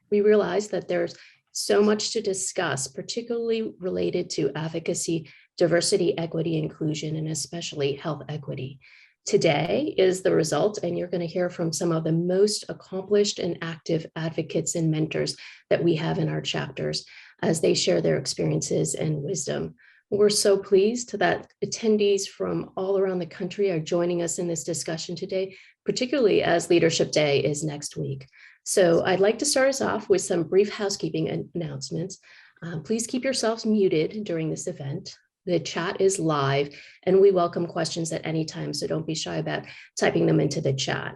we realize that there's so much to discuss, particularly related to advocacy, diversity, equity, inclusion, and especially health equity. Today is the result, and you're going to hear from some of the most accomplished and active advocates and mentors that we have in our chapters as they share their experiences and wisdom. We're so pleased that attendees from all around the country are joining us in this discussion today, particularly as Leadership Day is next week. So I'd like to start us off with some brief housekeeping announcements. Please keep yourselves muted during this event. The chat is live and we welcome questions at any time, so don't be shy about typing them into the chat.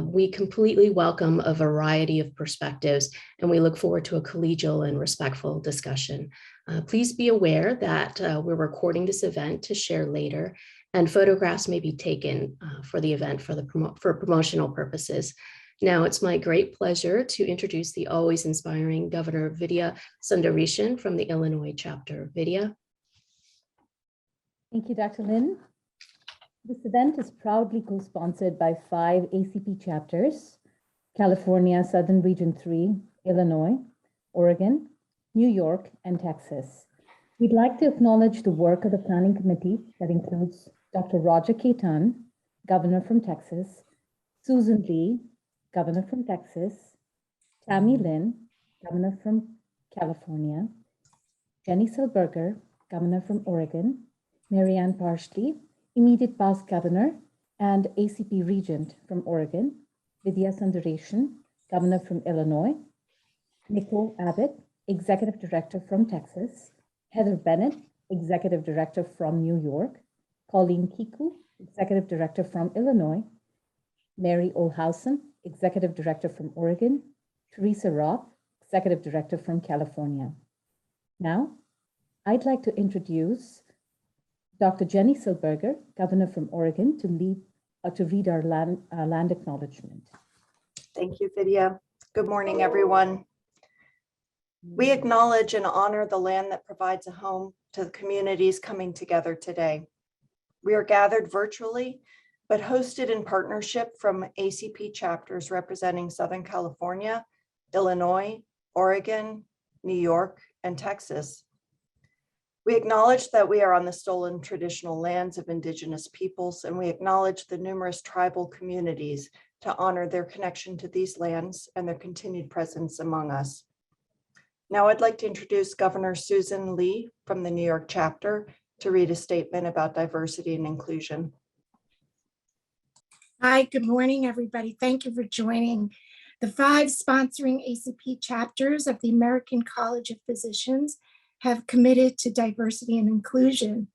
We completely welcome a variety of perspectives and we look forward to a collegial and respectful discussion. Please be aware that we're recording this event to share later, and photographs may be taken for the event for promotional purposes. Now, it's my great pleasure to introduce the always inspiring Governor Vidya Sundaresan from the Illinois chapter. Vidya. Thank you, Dr. Lynn. This event is proudly co-sponsored by 5 ACP chapters: California, Southern Region 3, Illinois, Oregon, New York, and Texas. We'd like to acknowledge the work of the planning committee that includes Dr. Roger Ketan, Governor from Texas, Susan Lee, Governor from Texas, Tammy Lynn, Governor from California, Jenny Silberger, Governor from Oregon, Marianne Parsley, immediate past governor and ACP regent from Oregon, Vidya Sundaresan, governor from Illinois, Nicole Abbott, executive director from Texas, Heather Bennett, executive director from New York, Colleen Kiku, executive director from Illinois, Mary Olhausen, executive director from Oregon, Teresa Roth, executive director from California. Now, I'd like to introduce Dr. Jenny Silberger, Governor from Oregon, to read our land acknowledgement. Thank you, Vidya. Good morning, everyone. We acknowledge and honor the land that provides a home to the communities coming together today. We are gathered virtually, but hosted in partnership from ACP chapters representing Southern California, Illinois, Oregon, New York, and Texas. We acknowledge that we are on the stolen traditional lands of Indigenous peoples, and we acknowledge the numerous tribal communities to honor their connection to these lands and their continued presence among us. Now I'd like to introduce Governor Susan Lee from the New York chapter to read a statement about diversity and inclusion. Hi, good morning, everybody. Thank you for joining. The 5 sponsoring ACP chapters of the American College of Physicians have committed to diversity and inclusion.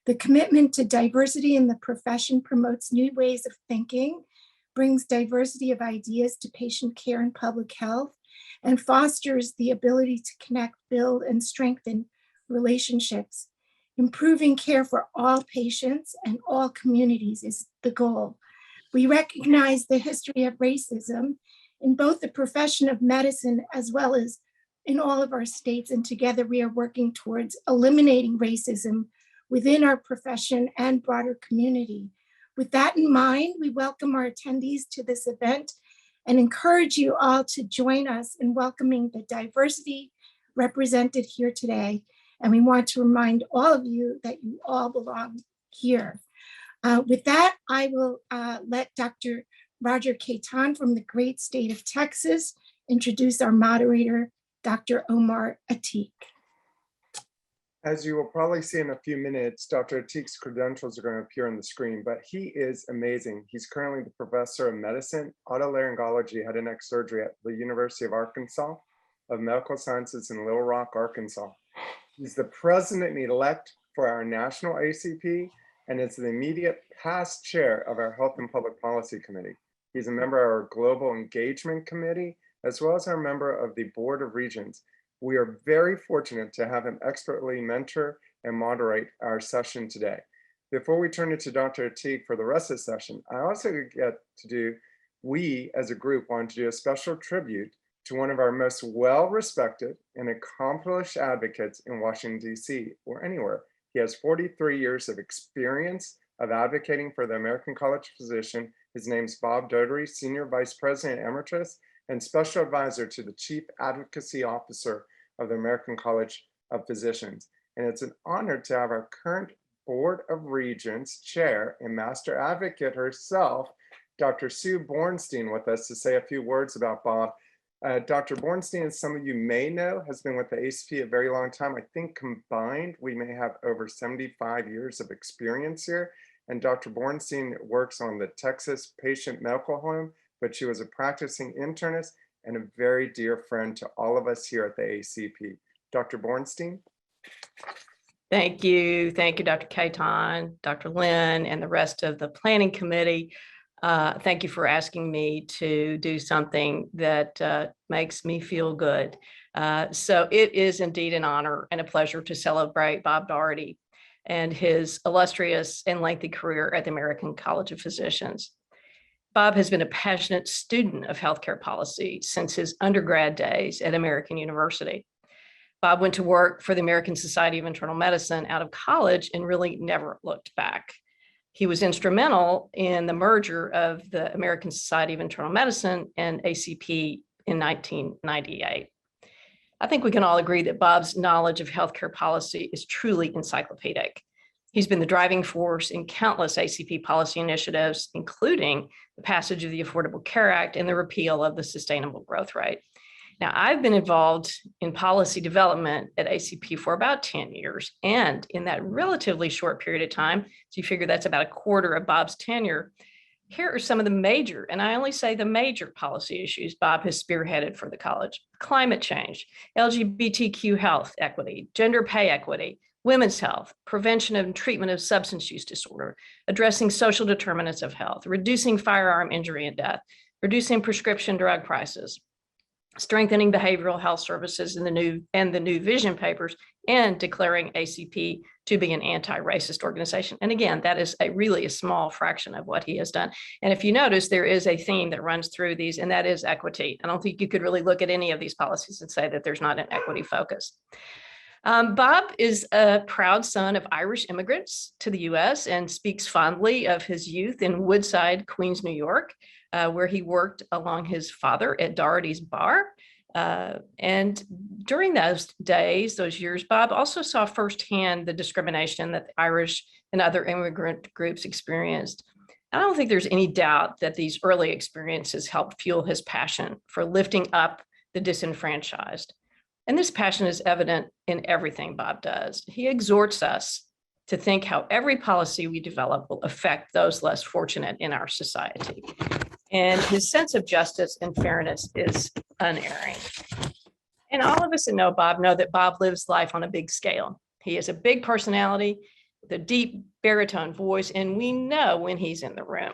The commitment to diversity in the profession promotes new ways of thinking, brings diversity of ideas to patient care and public health, and fosters the ability to connect, build, and strengthen relationships. Improving care for all patients and all communities is the goal. We recognize the history of racism in both the profession of medicine as well as in all of our states, and together we are working towards eliminating racism within our profession and broader community. With that in mind, we welcome our attendees to this event and encourage you all to join us in welcoming the diversity represented here today. And we want to remind all of you that you all belong here. With that, I will let Dr. Roger Ketan from the great state of Texas introduce our moderator, Dr. Omar Atiq. As you will probably see in a few minutes, Dr. Atiq's credentials are going to appear on the screen, but he is amazing. He's currently the professor of medicine, otolaryngology, head and neck surgery at the University of Arkansas of Medical Sciences in Little Rock, Arkansas. He's the president-elect for our national ACP and is the immediate past chair of our Health and Public Policy Committee. He's a member of our Global Engagement Committee, as well as our member of the Board of Regents. We are very fortunate to have him expertly mentor and moderate our session today. Before we turn it to Dr. Atiq for the rest of the session, I also we as a group want to do a special tribute to one of our most well-respected and accomplished advocates in Washington, DC, or anywhere. He has 43 years of experience of advocating for the American College of Physicians. His name's Bob Doherty, Senior Vice President Emeritus and Special Advisor to the Chief Advocacy Officer of the American College of Physicians. And it's an honor to have our current Board of Regents Chair and Master Advocate herself, Dr. Sue Bornstein, with us to say a few words about Bob. Dr. Bornstein, as some of you may know, has been with the ACP a very long time. I think combined, we may have over 75 years of experience here. And Dr. Bornstein works on the Texas Patient Medical Home, but she was a practicing internist and a very dear friend to all of us here at the ACP. Dr. Bornstein. Thank you, Dr. Caton, Dr. Lynn, and the rest of the planning committee. Thank you for asking me to do something that makes me feel good. So it is indeed an honor and a pleasure to celebrate Bob Doherty and his illustrious and lengthy career at the American College of Physicians. Bob has been a passionate student of healthcare policy since his undergrad days at American University. Bob went to work for the American Society of Internal Medicine out of college and really never looked back. He was instrumental in the merger of the American Society of Internal Medicine and ACP in 1998. I think we can all agree that Bob's knowledge of healthcare policy is truly encyclopedic. He's been the driving force in countless ACP policy initiatives, including the passage of the Affordable Care Act and the repeal of the Sustainable Growth Rate. Now, I've been involved in policy development at ACP for about 10 years, and in that relatively short period of time, so you figure that's about a quarter of Bob's tenure, here are some of the major, and I only say the major policy issues Bob has spearheaded for the college: climate change, LGBTQ health equity, gender pay equity, women's health, prevention and treatment of substance use disorder, addressing social determinants of health, reducing firearm injury and death, reducing prescription drug prices, strengthening behavioral health services in the new vision papers, and declaring ACP to be an anti-racist organization. And again, that is really a small fraction of what he has done. And if you notice, there is a theme that runs through these, and that is equity. I don't think you could really look at any of these policies and say that there's not an equity focus. Bob is a proud son of Irish immigrants to the US and speaks fondly of his youth in Woodside, Queens, New York, where he worked along his father at Doherty's bar. And during those days, those years, Bob also saw firsthand the discrimination that the Irish and other immigrant groups experienced. I don't think there's any doubt that these early experiences helped fuel his passion for lifting up the disenfranchised. And this passion is evident in everything Bob does. He exhorts us to think how every policy we develop will affect those less fortunate in our society. And his sense of justice and fairness is unerring. And all of us that know Bob know that Bob lives life on a big scale. He is a big personality with a deep baritone voice, and we know when he's in the room.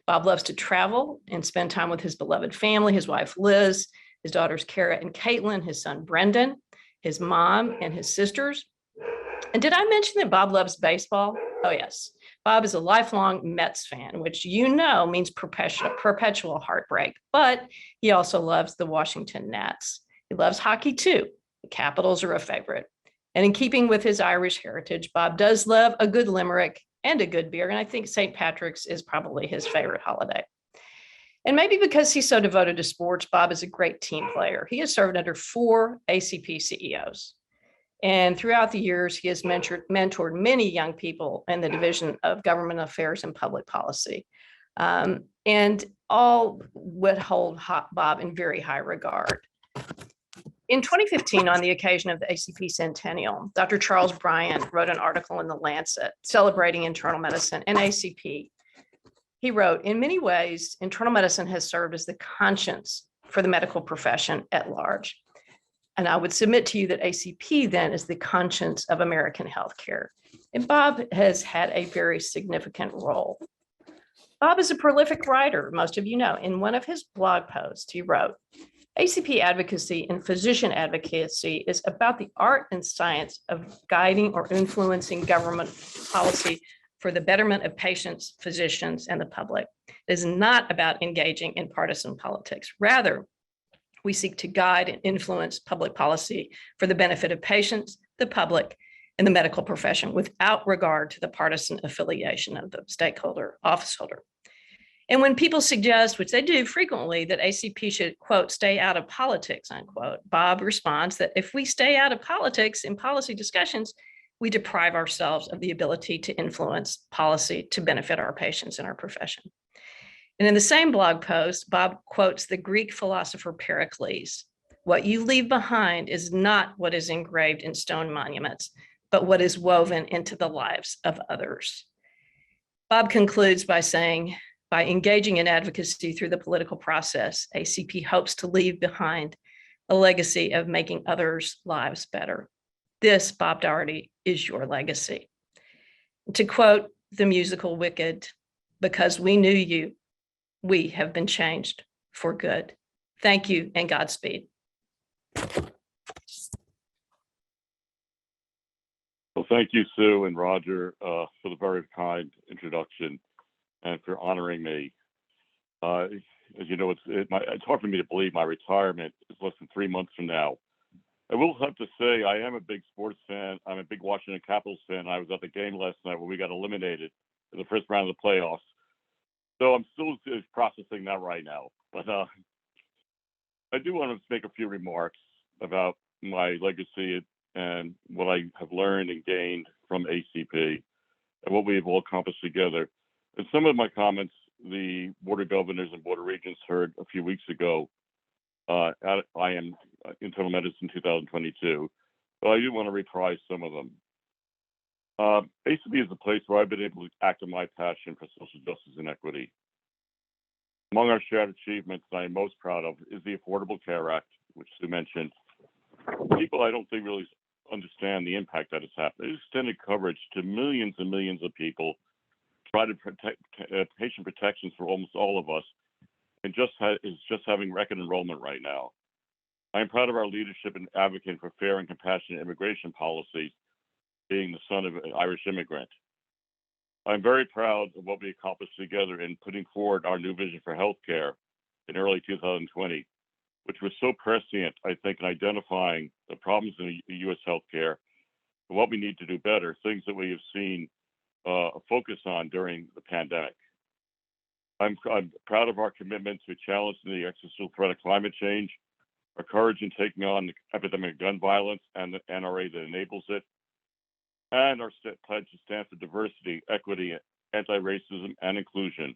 Bob loves to travel and spend time with his beloved family, his wife, Liz, his daughters, Kara and Caitlin, his son, Brendan, his mom, and his sisters. And did I mention that Bob loves baseball? Oh, yes. Bob is a lifelong Mets fan, which you know means perpetual heartbreak, but he also loves the Washington Nats. He loves hockey too. The Capitals are a favorite. And in keeping with his Irish heritage, Bob does love a good limerick and a good beer. And I think St. Patrick's is probably his favorite holiday. And maybe because he's so devoted to sports, Bob is a great team player. He has served under 4 ACP CEOs. And throughout the years, he has mentored many young people in the Division of Government Affairs and Public Policy. And all would hold Bob in very high regard. In 2015, on the occasion of the ACP Centennial, Dr. Charles Bryant wrote an article in The Lancet celebrating internal medicine and ACP. He wrote, "In many ways, internal medicine has served as the conscience for the medical profession at large." And I would submit to you that ACP then is the conscience of American healthcare. And Bob has had a very significant role. Bob is a prolific writer, most of you know. In one of his blog posts, he wrote, "ACP advocacy and physician advocacy is about the art and science of guiding or influencing government policy for the betterment of patients, physicians, and the public. It is not about engaging in partisan politics. Rather, we seek to guide and influence public policy for the benefit of patients, the public, and the medical profession without regard to the partisan affiliation of the stakeholder office holder." And when people suggest, which they do frequently, that ACP should, quote, stay out of politics, unquote, Bob responds that if we stay out of politics in policy discussions, we deprive ourselves of the ability to influence policy to benefit our patients and our profession. And in the same blog post, Bob quotes the Greek philosopher Pericles. What you leave behind is not what is engraved in stone monuments, but what is woven into the lives of others. Bob concludes by saying, by engaging in advocacy through the political process, ACP hopes to leave behind a legacy of making others' lives better. This, Bob Doherty, is your legacy. To quote the musical Wicked, because we knew you, we have been changed for good. Thank you and Godspeed. Well, thank you, Sue and Roger, for the very kind introduction and for honoring me. As you know, it's hard for me to believe my retirement is less than 3 months from now. I will have to say I am a big sports fan. I'm a big Washington Capitals fan. I was at the game last night where we got eliminated in the first round of the playoffs. So I'm still processing that right now. But I do want to make a few remarks about my legacy and what I have learned and gained from ACP and what we have all accomplished together. And some of my comments, the Board of Governors and Board of Regents heard a few weeks ago, I am internal medicine 2022, but I do want to reprise some of them. ACP is a place where I've been able to act on my passion for social justice and equity. Among our shared achievements that I'm most proud of is the Affordable Care Act, which Sue mentioned. People I don't think really understand the impact that has happened. It extended coverage to millions and millions of people, tried to protect patient protections for almost all of us, and is just having record enrollment right now. I am proud of our leadership in advocating for fair and compassionate immigration policies, being the son of an Irish immigrant. I'm very proud of what we accomplished together in putting forward our new vision for healthcare in early 2020, which was so prescient, I think, in identifying the problems in the U.S. healthcare and what we need to do better, things that we have seen a focus on during the pandemic. I'm proud of our commitment to challenging the existential threat of climate change, our courage in taking on the epidemic of gun violence and the NRA that enables it, and our pledge to stand for diversity, equity, anti-racism, and inclusion,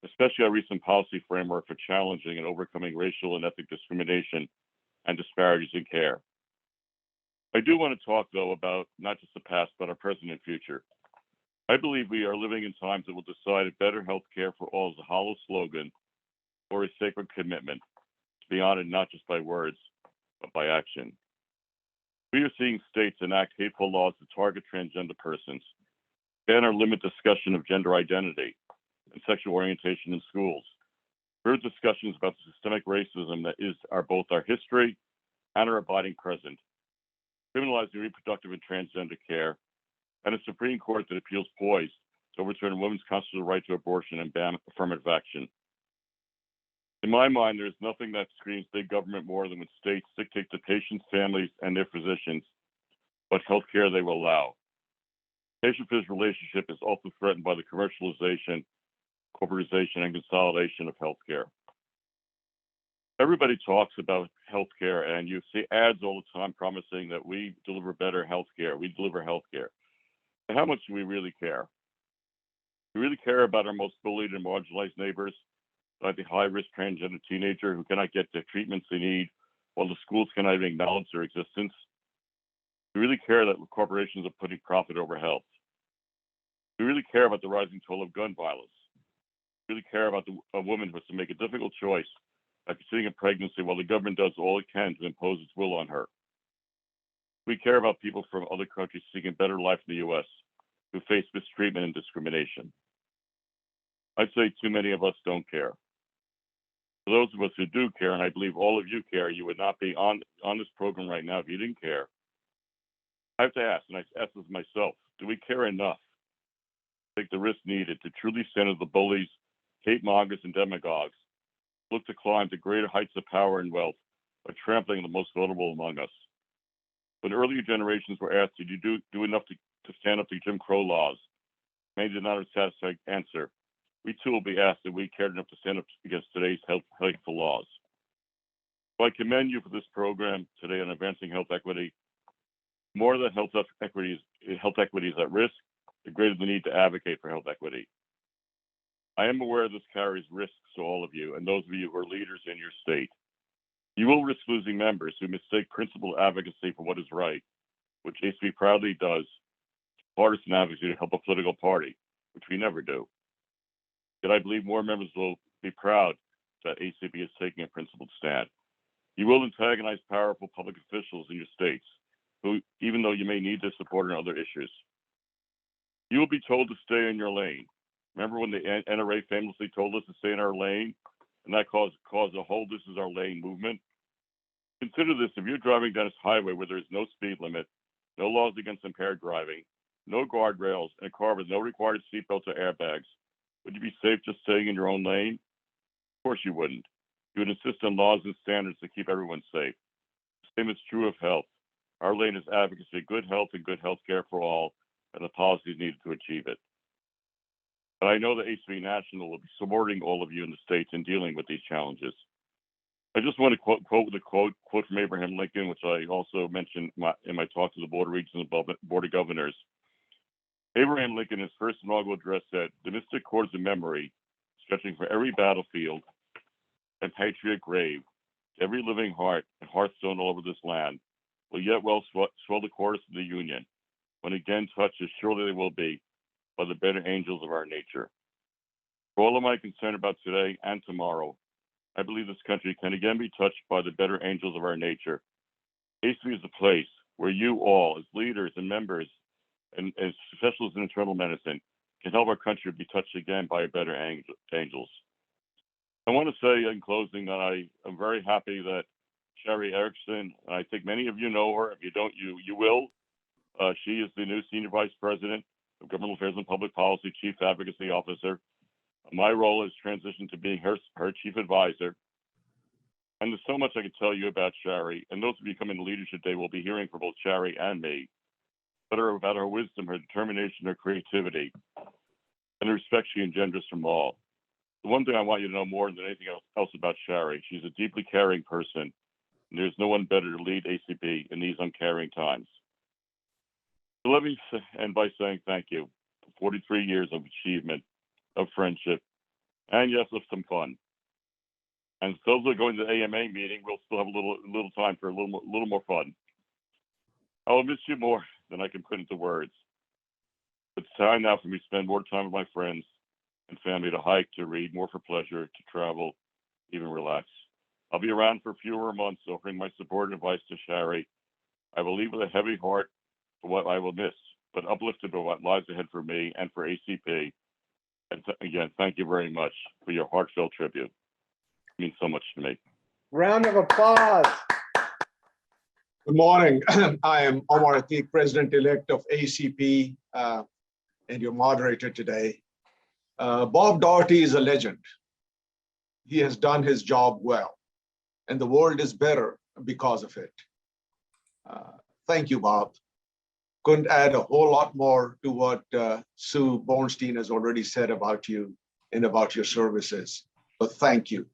especially our recent policy framework for challenging and overcoming racial and ethnic discrimination and disparities in care. I do want to talk, though, about not just the past, but our present and future. I believe we are living in times that will decide if better health care for all is a hollow slogan or a sacred commitment to be honored not just by words, but by action. We are seeing states enact hateful laws to target transgender persons, ban or limit discussion of gender identity and sexual orientation in schools. Heard discussions about the systemic racism that is both our history and our abiding present, criminalizing reproductive and transgender care, and a Supreme Court that appeals poised to overturn a woman's constitutional right to abortion and ban affirmative action. In my mind, there is nothing that screams big government more than when states dictate to patients, families, and their physicians what health care they will allow. Patient-physician relationship is also threatened by the commercialization, corporatization, and consolidation of healthcare. Everybody talks about healthcare, and you see ads all the time promising that we deliver better healthcare, we deliver healthcare. And how much do we really care? We really care about our most bullied and marginalized neighbors, like the high-risk transgender teenager who cannot get the treatments they need while the schools cannot even acknowledge their existence. We really care that corporations are putting profit over health. We really care about the rising toll of gun violence. We really care about a woman who has to make a difficult choice after conceiving a pregnancy while the government does all it can to impose its will on her. We care about people from other countries seeking a better life in the U.S. who face mistreatment and discrimination. I'd say too many of us don't care. For those of us who do care, and I believe all of you care, you would not be on this program right now if you didn't care. I have to ask, and I ask this myself, do we care enough to take the risk needed to truly center the bullies, hate mongers, and demagogues look to climb to greater heights of power and wealth by trampling the most vulnerable among us? When earlier generations were asked, did you do enough to stand up to Jim Crow laws? Many did not have a satisfying answer. we too will be asked if we cared enough to stand up against today's hateful laws. So I commend you for this program today on advancing health equity. The more that health equity is at risk, the greater the need to advocate for health equity. I am aware this carries risks to all of you and those of you who are leaders in your state. You will risk losing members who mistake principled advocacy for what is right, which ACP proudly does, partisan advocacy to help a political party, which we never do. Yet I believe more members will be proud that ACP is taking a principled stand. You will antagonize powerful public officials in your states, who, even though you may need their support on other issues. You will be told to stay in your lane. Remember when the NRA famously told us to stay in our lane, and that caused a whole "this is our lane" movement? Consider this: if you're driving down a highway where there is no speed limit, no laws against impaired driving, no guardrails, and a car with no required seatbelts or airbags, would you be safe just staying in your own lane? Of course you wouldn't. You would insist on laws and standards to keep everyone safe. The same is true of health. Our lane is advocacy, good health and good health care for all, and the policies needed to achieve it. But I know that ACP National will be supporting all of you in the states in dealing with these challenges. I just want to quote from Abraham Lincoln, which I also mentioned in my talk to the Board of Regents and Board of Governors. Abraham Lincoln, in his first inaugural address, said, "The mystic cords of memory, stretching from every battlefield and patriot grave, to every living heart and hearthstone all over this land, will yet well swell the chorus of the Union. When again touched, as surely they will be, by the better angels of our nature." For all of my concern about today and tomorrow, I believe this country can again be touched by the better angels of our nature. ACP is a place where you all, as leaders and members, and as specialists in internal medicine, can help our country be touched again by better angels. I want to say in closing that I am very happy that Sherry Erickson, I think many of you know her. If you don't, you will. She is the new Senior Vice President of Governmental Affairs and Public Policy, Chief Advocacy Officer. My role is transitioned to being her Chief Advisor. And there's so much I can tell you about Sherry. And those of you coming to Leadership Day will be hearing from both Sherry and me, but about her wisdom, her determination, her creativity, and the respect she engenders from all. The one thing I want you to know more than anything else about Sherry, she's a deeply caring person, and there's no one better to lead ACP in these uncaring times. So let me end by saying thank you for 43 years of achievement, of friendship, and yes, of some fun. And those who are going to the AMA meeting, we'll still have a little time for a little more fun. I will miss you more than I can put into words. It's time now for me to spend more time with my friends and family, to hike, to read, more for pleasure, to travel, even relax. I'll be around for a few more months, offering my support and advice to Sherry. I will leave with a heavy heart for what I will miss, but uplifted by what lies ahead for me and for ACP. And again, thank you very much for your heartfelt tribute. It means so much to me. Round of applause. Good morning. I am Omar Atiq, President-elect of ACP, and your moderator today. Bob Doherty is a legend. He has done his job well, and the world is better because of it. Thank you, Bob. Couldn't add a whole lot more to what Sue Bornstein has already said about you and about your services, but thank you.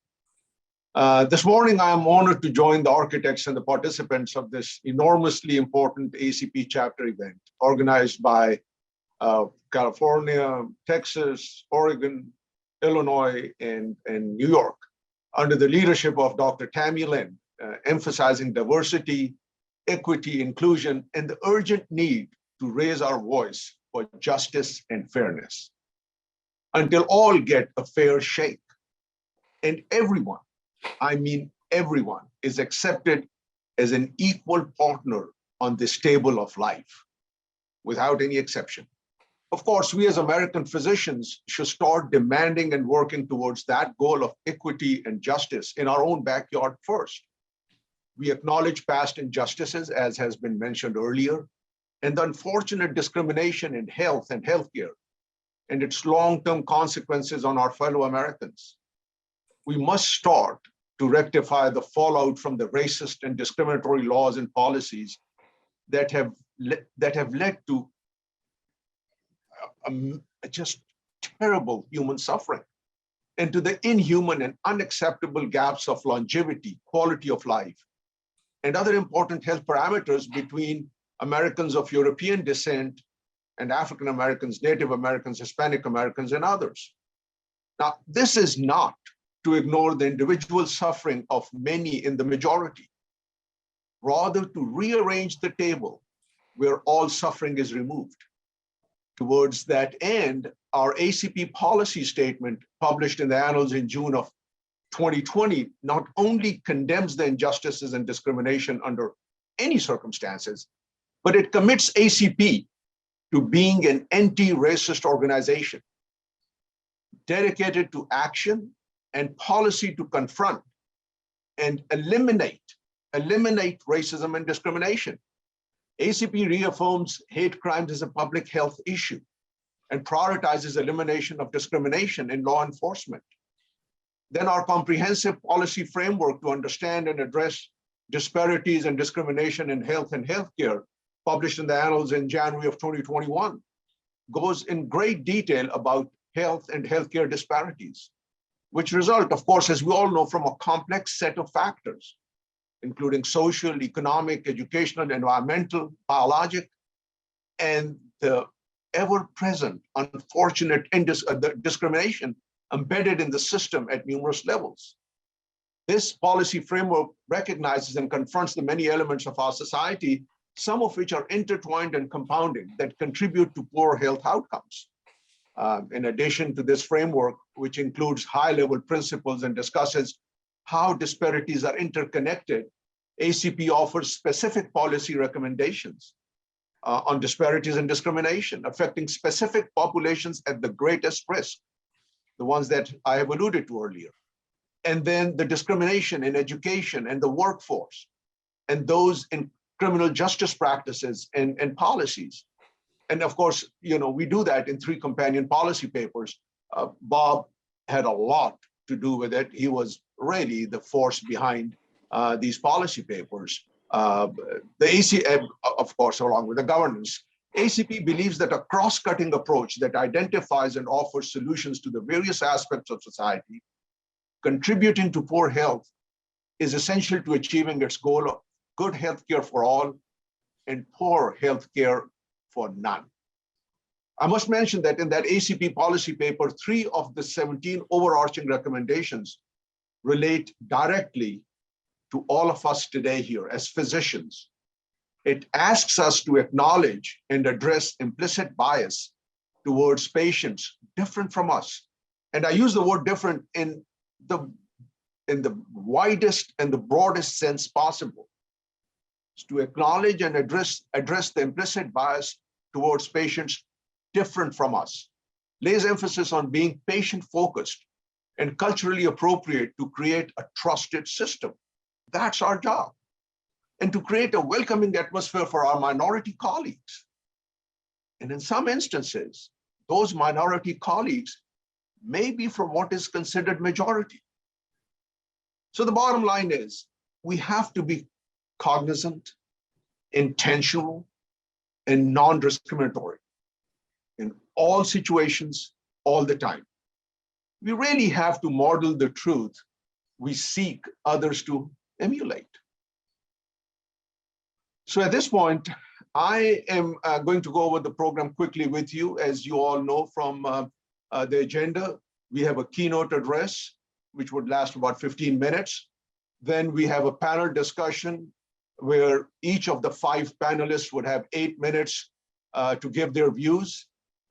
This morning, I am honored to join the architects and the participants of this enormously important ACP chapter event organized by California, Texas, Oregon, Illinois, and New York, under the leadership of Dr. Tammy Lynn, emphasizing diversity, equity, inclusion, and the urgent need to raise our voice for justice and fairness until all get a fair shake. And everyone, I mean everyone, is accepted as an equal partner on this table of life, without any exception. Of course, we as American physicians should start demanding and working towards that goal of equity and justice in our own backyard first. We acknowledge past injustices, as has been mentioned earlier, and the unfortunate discrimination in health and healthcare, and its long-term consequences on our fellow Americans. We must start to rectify the fallout from the racist and discriminatory laws and policies that have led to just terrible human suffering. into the inhuman and unacceptable gaps of longevity, quality of life, and other important health parameters between Americans of European descent and African Americans, Native Americans, Hispanic Americans, and others. Now, this is not to ignore the individual suffering of many in the majority, rather to rearrange the table where all suffering is removed. Towards that end, our ACP policy statement published in the Annals in June of 2020 not only condemns the injustices and discrimination under any circumstances, but it commits ACP to being an anti-racist organization dedicated to action and policy to confront and eliminate racism and discrimination. ACP reaffirms hate crimes as a public health issue and prioritizes elimination of discrimination in law enforcement. Then our comprehensive policy framework to understand and address disparities and discrimination in health and healthcare, published in the Annals in January of 2021, goes in great detail about health and healthcare disparities, which result, of course, as we all know, from a complex set of factors, including social, economic, educational, environmental, biologic, and the ever-present unfortunate discrimination embedded in the system at numerous levels. This policy framework recognizes and confronts the many elements of our society, some of which are intertwined and compounding, that contribute to poor health outcomes. In addition to this framework, which includes high-level principles and discusses how disparities are interconnected, ACP offers specific policy recommendations on disparities and discrimination affecting specific populations at the greatest risk, the ones that I have alluded to earlier. And then the discrimination in education and the workforce, and those in criminal justice practices and policies. And of course, we do that in 3 companion policy papers. Bob had a lot to do with it. He was really the force behind these policy papers. The ACP, of course, along with the governance, ACP believes that a cross-cutting approach that identifies and offers solutions to the various aspects of society contributing to poor health is essential to achieving its goal of good healthcare for all and poor healthcare for none. I must mention that in that ACP policy paper, 3 of the 17 overarching recommendations relate directly to all of us today here as physicians. It asks us to acknowledge and address implicit bias towards patients different from us. And I use the word different in the widest and the broadest sense possible. It's to acknowledge and address the implicit bias towards patients different from us, lays emphasis on being patient-focused and culturally appropriate to create a trusted system. That's our job. And to create a welcoming atmosphere for our minority colleagues. And in some instances, those minority colleagues may be from what is considered majority. So the bottom line is, we have to be cognizant, intentional, and non-discriminatory in all situations, all the time. We really have to model the truth we seek others to emulate. So at this point, I am going to go over the program quickly with you. As you all know from the agenda, we have a keynote address, which would last about 15 minutes. Then we have a panel discussion where each of the 5 panelists would have 8 minutes to give their views.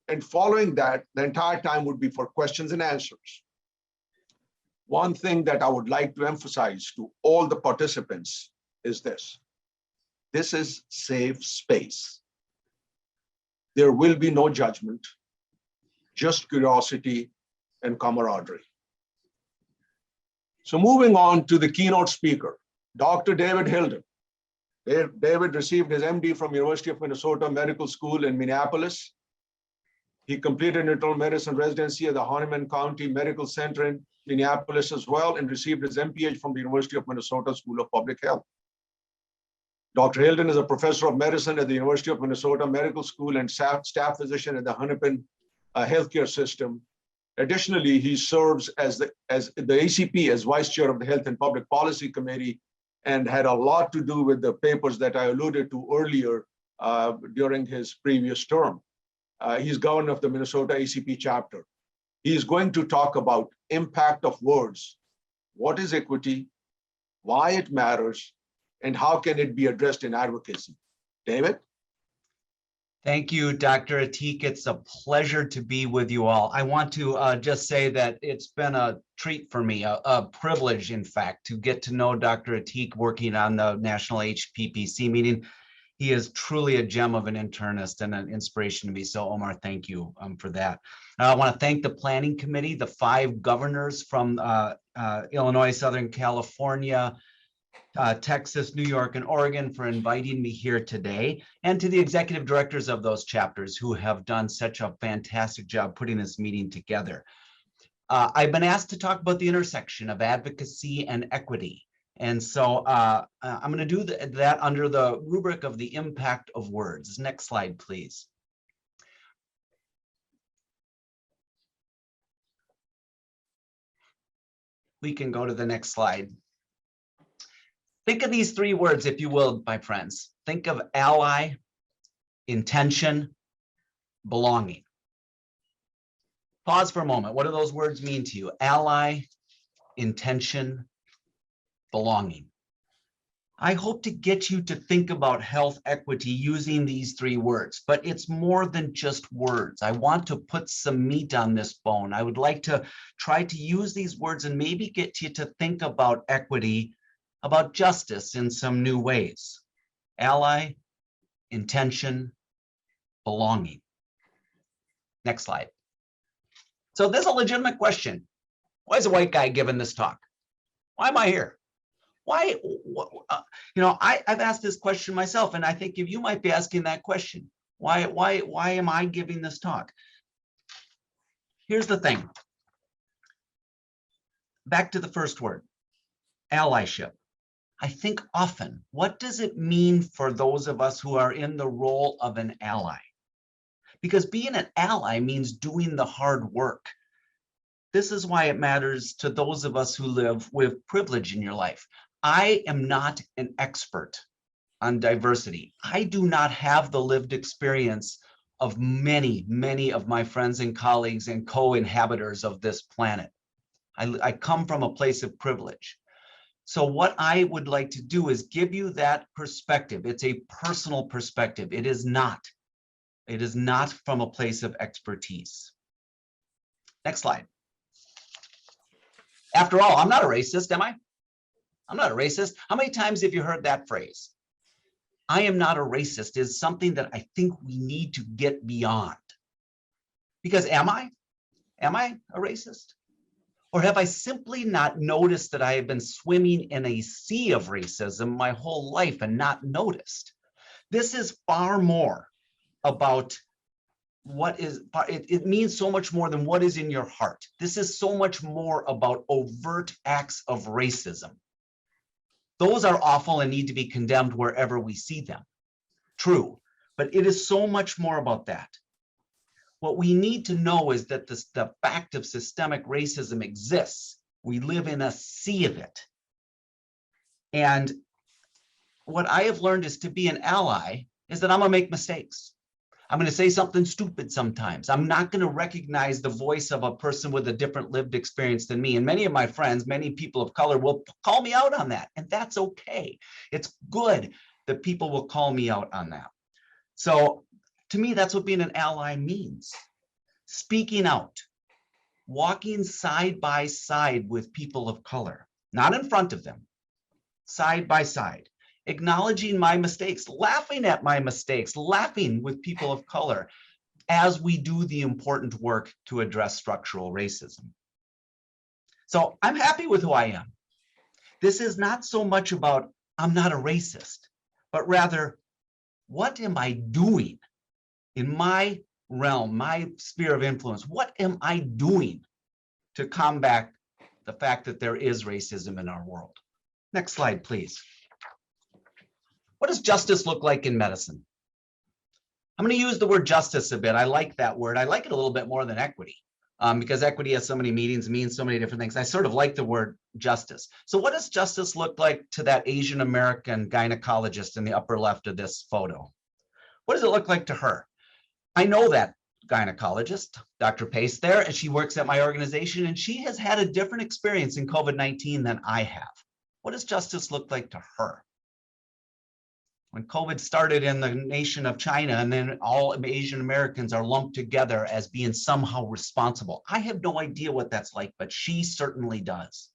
And following that, the entire time would be for questions and answers. One thing that I would like to emphasize to all the participants is this. This is safe space. There will be no judgment, just curiosity and camaraderie. So moving on to the keynote speaker, Dr. David Hilden. David received his MD from University of Minnesota Medical School in Minneapolis. He completed internal medicine residency at the Hahnemann County Medical Center in Minneapolis as well, and received his MPH from the University of Minnesota School of Public Health. Dr. Hilden is a professor of medicine at the University of Minnesota Medical School and staff physician at the Hahnemann Healthcare System. Additionally, he serves as the ACP, as Vice Chair of the Health and Public Policy Committee, and had a lot to do with the papers that I alluded to earlier during his previous term. He's governor of the Minnesota ACP chapter. He's going to talk about impact of words. What is equity? Why it matters? And how can it be addressed in advocacy? David? Thank you, Dr. Atiq. It's a pleasure to be with you all. I want to just say that it's been a treat for me, a privilege, in fact, to get to know Dr. Atiq working on the National HPPC meeting. He is truly a gem of an internist and an inspiration to me. So Omar, thank you for that. I want to thank the Planning Committee, the 5 governors from Illinois, Southern California, Texas, New York, and Oregon for inviting me here today, and to the executive directors of those chapters who have done such a fantastic job putting this meeting together. I've been asked to talk about the intersection of advocacy and equity. And so I'm going to do that under the rubric of the impact of words. Next slide, please. We can go to the next slide. Think of these 3 words, if you will, my friends. Think of ally, intention, belonging. Pause for a moment. What do those words mean to you? Ally, intention, belonging. I hope to get you to think about health equity using these 3 words, but it's more than just words. I want to put some meat on this bone. I would like to try to use these words and maybe get you to think about equity, about justice in some new ways. Ally, intention, belonging. Next slide. So this is a legitimate question. Why is a white guy giving this talk? Why am I here? Why, I've asked this question myself, and I think you might be asking that question. Why am I giving this talk? Here's the thing. Back to the first word, allyship. I think often, what does it mean for those of us who are in the role of an ally? Because being an ally means doing the hard work. This is why it matters to those of us who live with privilege in your life. I am not an expert on diversity. I do not have the lived experience of many, many of my friends and colleagues and co-inhabitants of this planet. I come from a place of privilege. So what I would like to do is give you that perspective. It's a personal perspective. It is not from a place of expertise. Next slide. After all, I'm not a racist, am I? I'm not a racist. How many times have you heard that phrase? I am not a racist is something that I think we need to get beyond. Because am I? Am I a racist? Or have I simply not noticed that I have been swimming in a sea of racism my whole life and not noticed? This is far more about what is, it means so much more than what is in your heart. This is so much more about overt acts of racism. Those are awful and need to be condemned wherever we see them. True, but it is so much more about that. What we need to know is that the fact of systemic racism exists. We live in a sea of it. And what I have learned is to be an ally is that I'm gonna make mistakes. I'm going to say something stupid sometimes. I'm not going to recognize the voice of a person with a different lived experience than me. And many of my friends, many people of color will call me out on that. And that's okay. It's good that people will call me out on that. So to me, that's what being an ally means. Speaking out, walking side by side with people of color, not in front of them, side by side. Acknowledging my mistakes, laughing at my mistakes, laughing with people of color as we do the important work to address structural racism. So I'm happy with who I am. This is not so much about I'm not a racist, but rather, what am I doing in my realm, my sphere of influence? What am I doing to combat the fact that there is racism in our world? Next slide, please. What does justice look like in medicine? I'm going to use the word justice a bit. I like that word. I like it a little bit more than equity. because equity has so many meanings, means so many different things. I sort of like the word justice. So what does justice look like to that Asian American gynecologist in the upper left of this photo? What does it look like to her? I know that gynecologist, Dr. Pace there, and she works at my organization, and she has had a different experience in COVID-19 than I have. What does justice look like to her? When COVID started in the nation of China, and then all Asian Americans are lumped together as being somehow responsible. I have no idea what that's like, but she certainly does.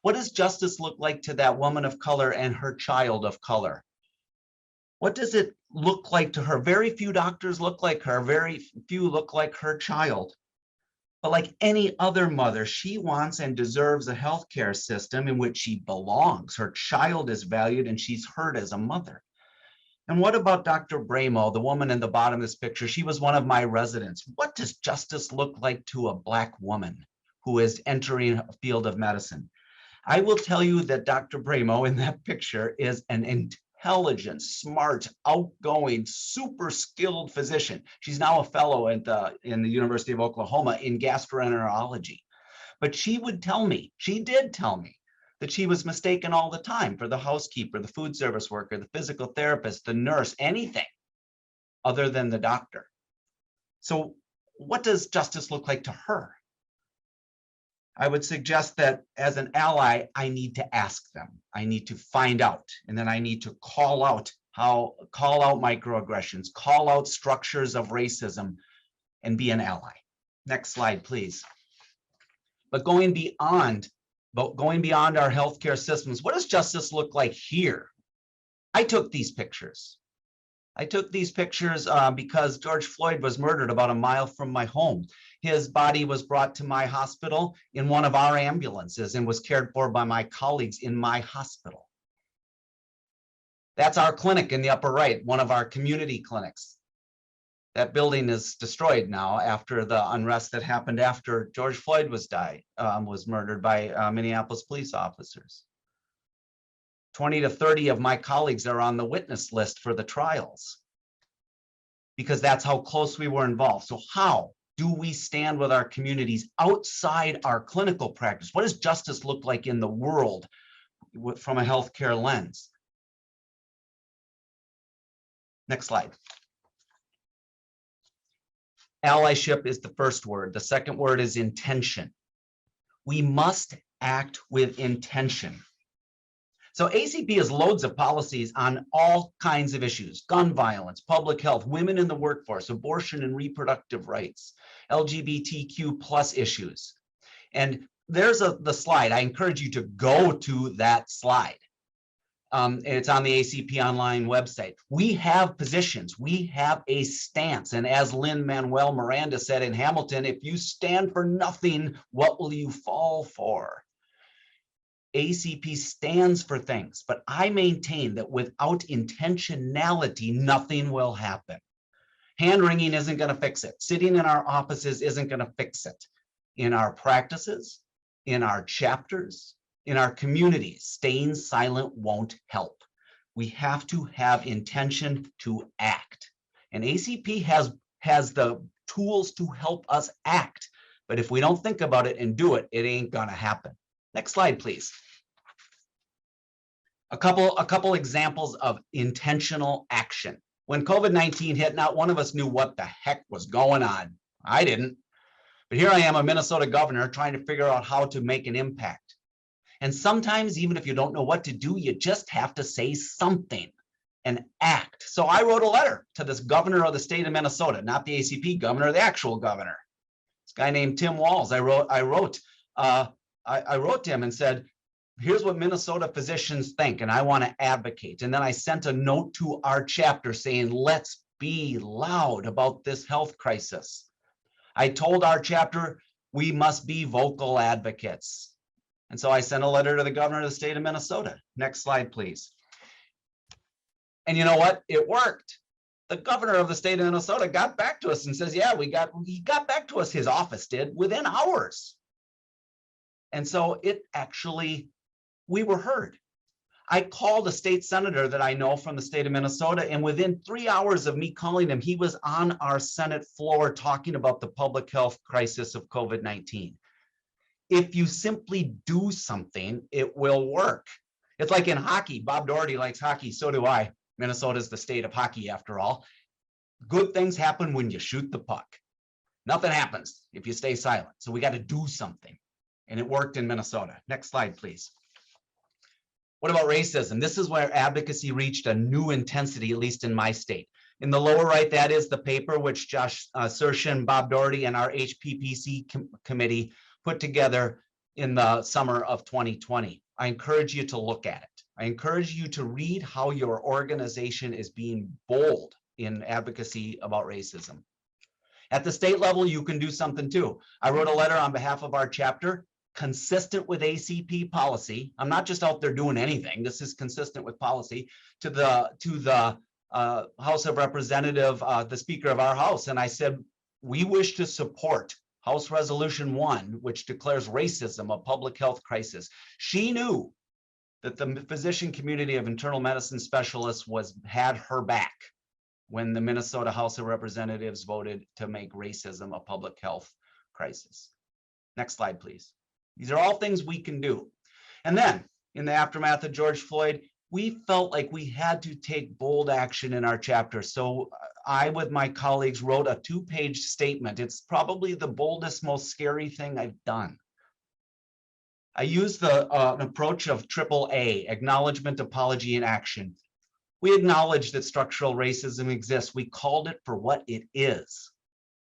What does justice look like to that woman of color and her child of color? What does it look like to her? Very few doctors look like her, very few look like her child. But like any other mother, she wants and deserves a healthcare system in which she belongs. Her child is valued and she's heard as a mother. And what about Dr. Bramo, the woman in the bottom of this picture? She was one of my residents. What does justice look like to a Black woman who is entering a field of medicine? I will tell you that Dr. Bramo in that picture is an intelligent, smart, outgoing, super skilled physician. She's now a fellow in the University of Oklahoma in gastroenterology. But she would tell me, she did tell me, that she was mistaken all the time for the housekeeper, the food service worker, the physical therapist, the nurse, anything other than the doctor. So what does justice look like to her? I would suggest that as an ally, I need to ask them. I need to find out, and then I need to call out microaggressions, call out structures of racism, and be an ally. Next slide, please. But going beyond our healthcare systems, what does justice look like here? I took these pictures. Because George Floyd was murdered about a mile from my home. His body was brought to my hospital in one of our ambulances and was cared for by my colleagues in my hospital. That's our clinic in the upper right, one of our community clinics. That building is destroyed now after the unrest that happened after George Floyd was murdered by Minneapolis police officers. 20 to 30 of my colleagues are on the witness list for the trials because that's how close we were involved. So how do we stand with our communities outside our clinical practice? What does justice look like in the world from a healthcare lens? Next slide. Allyship is the first word. The second word is intention. We must act with intention. So ACP has loads of policies on all kinds of issues: gun violence, public health, women in the workforce, abortion and reproductive rights, LGBTQ plus issues. And there's the slide. I encourage you to go to that slide. It's on the ACP online website. We have positions, we have a stance. And as Lin-Manuel Miranda said in Hamilton, if you stand for nothing, what will you fall for? ACP stands for things, but I maintain that without intentionality, nothing will happen. Hand-wringing isn't going to fix it. Sitting in our offices isn't going to fix it. In our practices, in our chapters, in our communities, staying silent won't help. We have to have intention to act. And ACP has the tools to help us act. But if we don't think about it and do it, it ain't gonna happen. Next slide, please. A couple examples of intentional action. When COVID-19 hit, not one of us knew what the heck was going on. I didn't. But here I am, a Minnesota governor, trying to figure out how to make an impact. And sometimes, even if you don't know what to do, you just have to say something and act. So I wrote a letter to this governor of the state of Minnesota, not the ACP governor, the actual governor. This guy named Tim Walz. I wrote to him and said, here's what Minnesota physicians think, and I want to advocate. And then I sent a note to our chapter saying, let's be loud about this health crisis. I told our chapter, we must be vocal advocates. And so I sent a letter to the governor of the state of Minnesota. Next slide, please. And you know what? It worked. The governor of the state of Minnesota got back to us and says, yeah, he got back to us, his office did, within hours. And so it actually, we were heard. I called a state senator that I know from the state of Minnesota, and within 3 hours of me calling him, he was on our Senate floor talking about the public health crisis of COVID-19. If you simply do something, it will work. It's like in hockey. Bob Doherty likes hockey, so do I. Minnesota is the state of hockey, after all. Good things happen when you shoot the puck. Nothing happens if you stay silent. So we got to do something. And it worked in Minnesota. Next slide, please. What about racism? This is where advocacy reached a new intensity, at least in my state. In the lower right, that is the paper which Josh Sershin, Bob Doherty, and our HPPC committee put together in the summer of 2020. I encourage you to look at it. I encourage you to read how your organization is being bold in advocacy about racism. At the state level, you can do something too. I wrote a letter on behalf of our chapter, consistent with ACP policy. I'm not just out there doing anything. This is consistent with policy to the House of Representative, the Speaker of our House. And I said, we wish to support House Resolution 1, which declares racism a public health crisis. She knew that the physician community of internal medicine specialists had her back when the Minnesota House of Representatives voted to make racism a public health crisis. Next slide, please. These are all things we can do. And then in the aftermath of George Floyd, we felt like we had to take bold action in our chapter. So I, with my colleagues, wrote a 2-page statement. It's probably the boldest, most scary thing I've done. I used an approach of AAA, acknowledgement, apology, and action. We acknowledge that structural racism exists. We called it for what it is.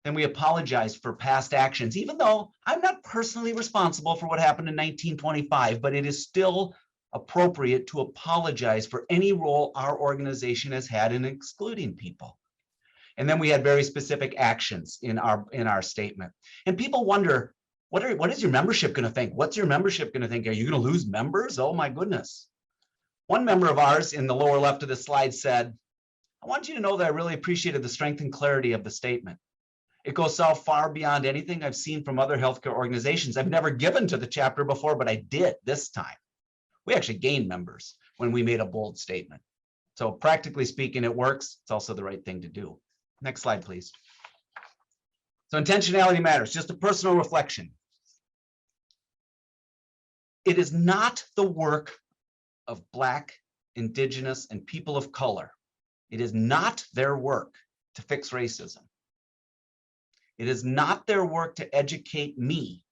Then we apologized for past actions, even though I'm not personally responsible for what happened in 1925, but it is still appropriate to apologize for any role our organization has had in excluding people. And then we had very specific actions in our statement. And people wonder, what is your membership going to think? What's your membership going to think? Are you going to lose members? Oh my goodness. One member of ours in the lower left of the slide said, I want you to know that I really appreciated the strength and clarity of the statement. It goes so far beyond anything I've seen from other healthcare organizations. I've never given to the chapter before, but I did this time. We actually gained members when we made a bold statement. So practically speaking, it works. It's also the right thing to do. Next slide, please. So intentionality matters, just a personal reflection. It is not the work of Black, Indigenous, and people of color. It is not their work to fix racism. It is not their work to educate me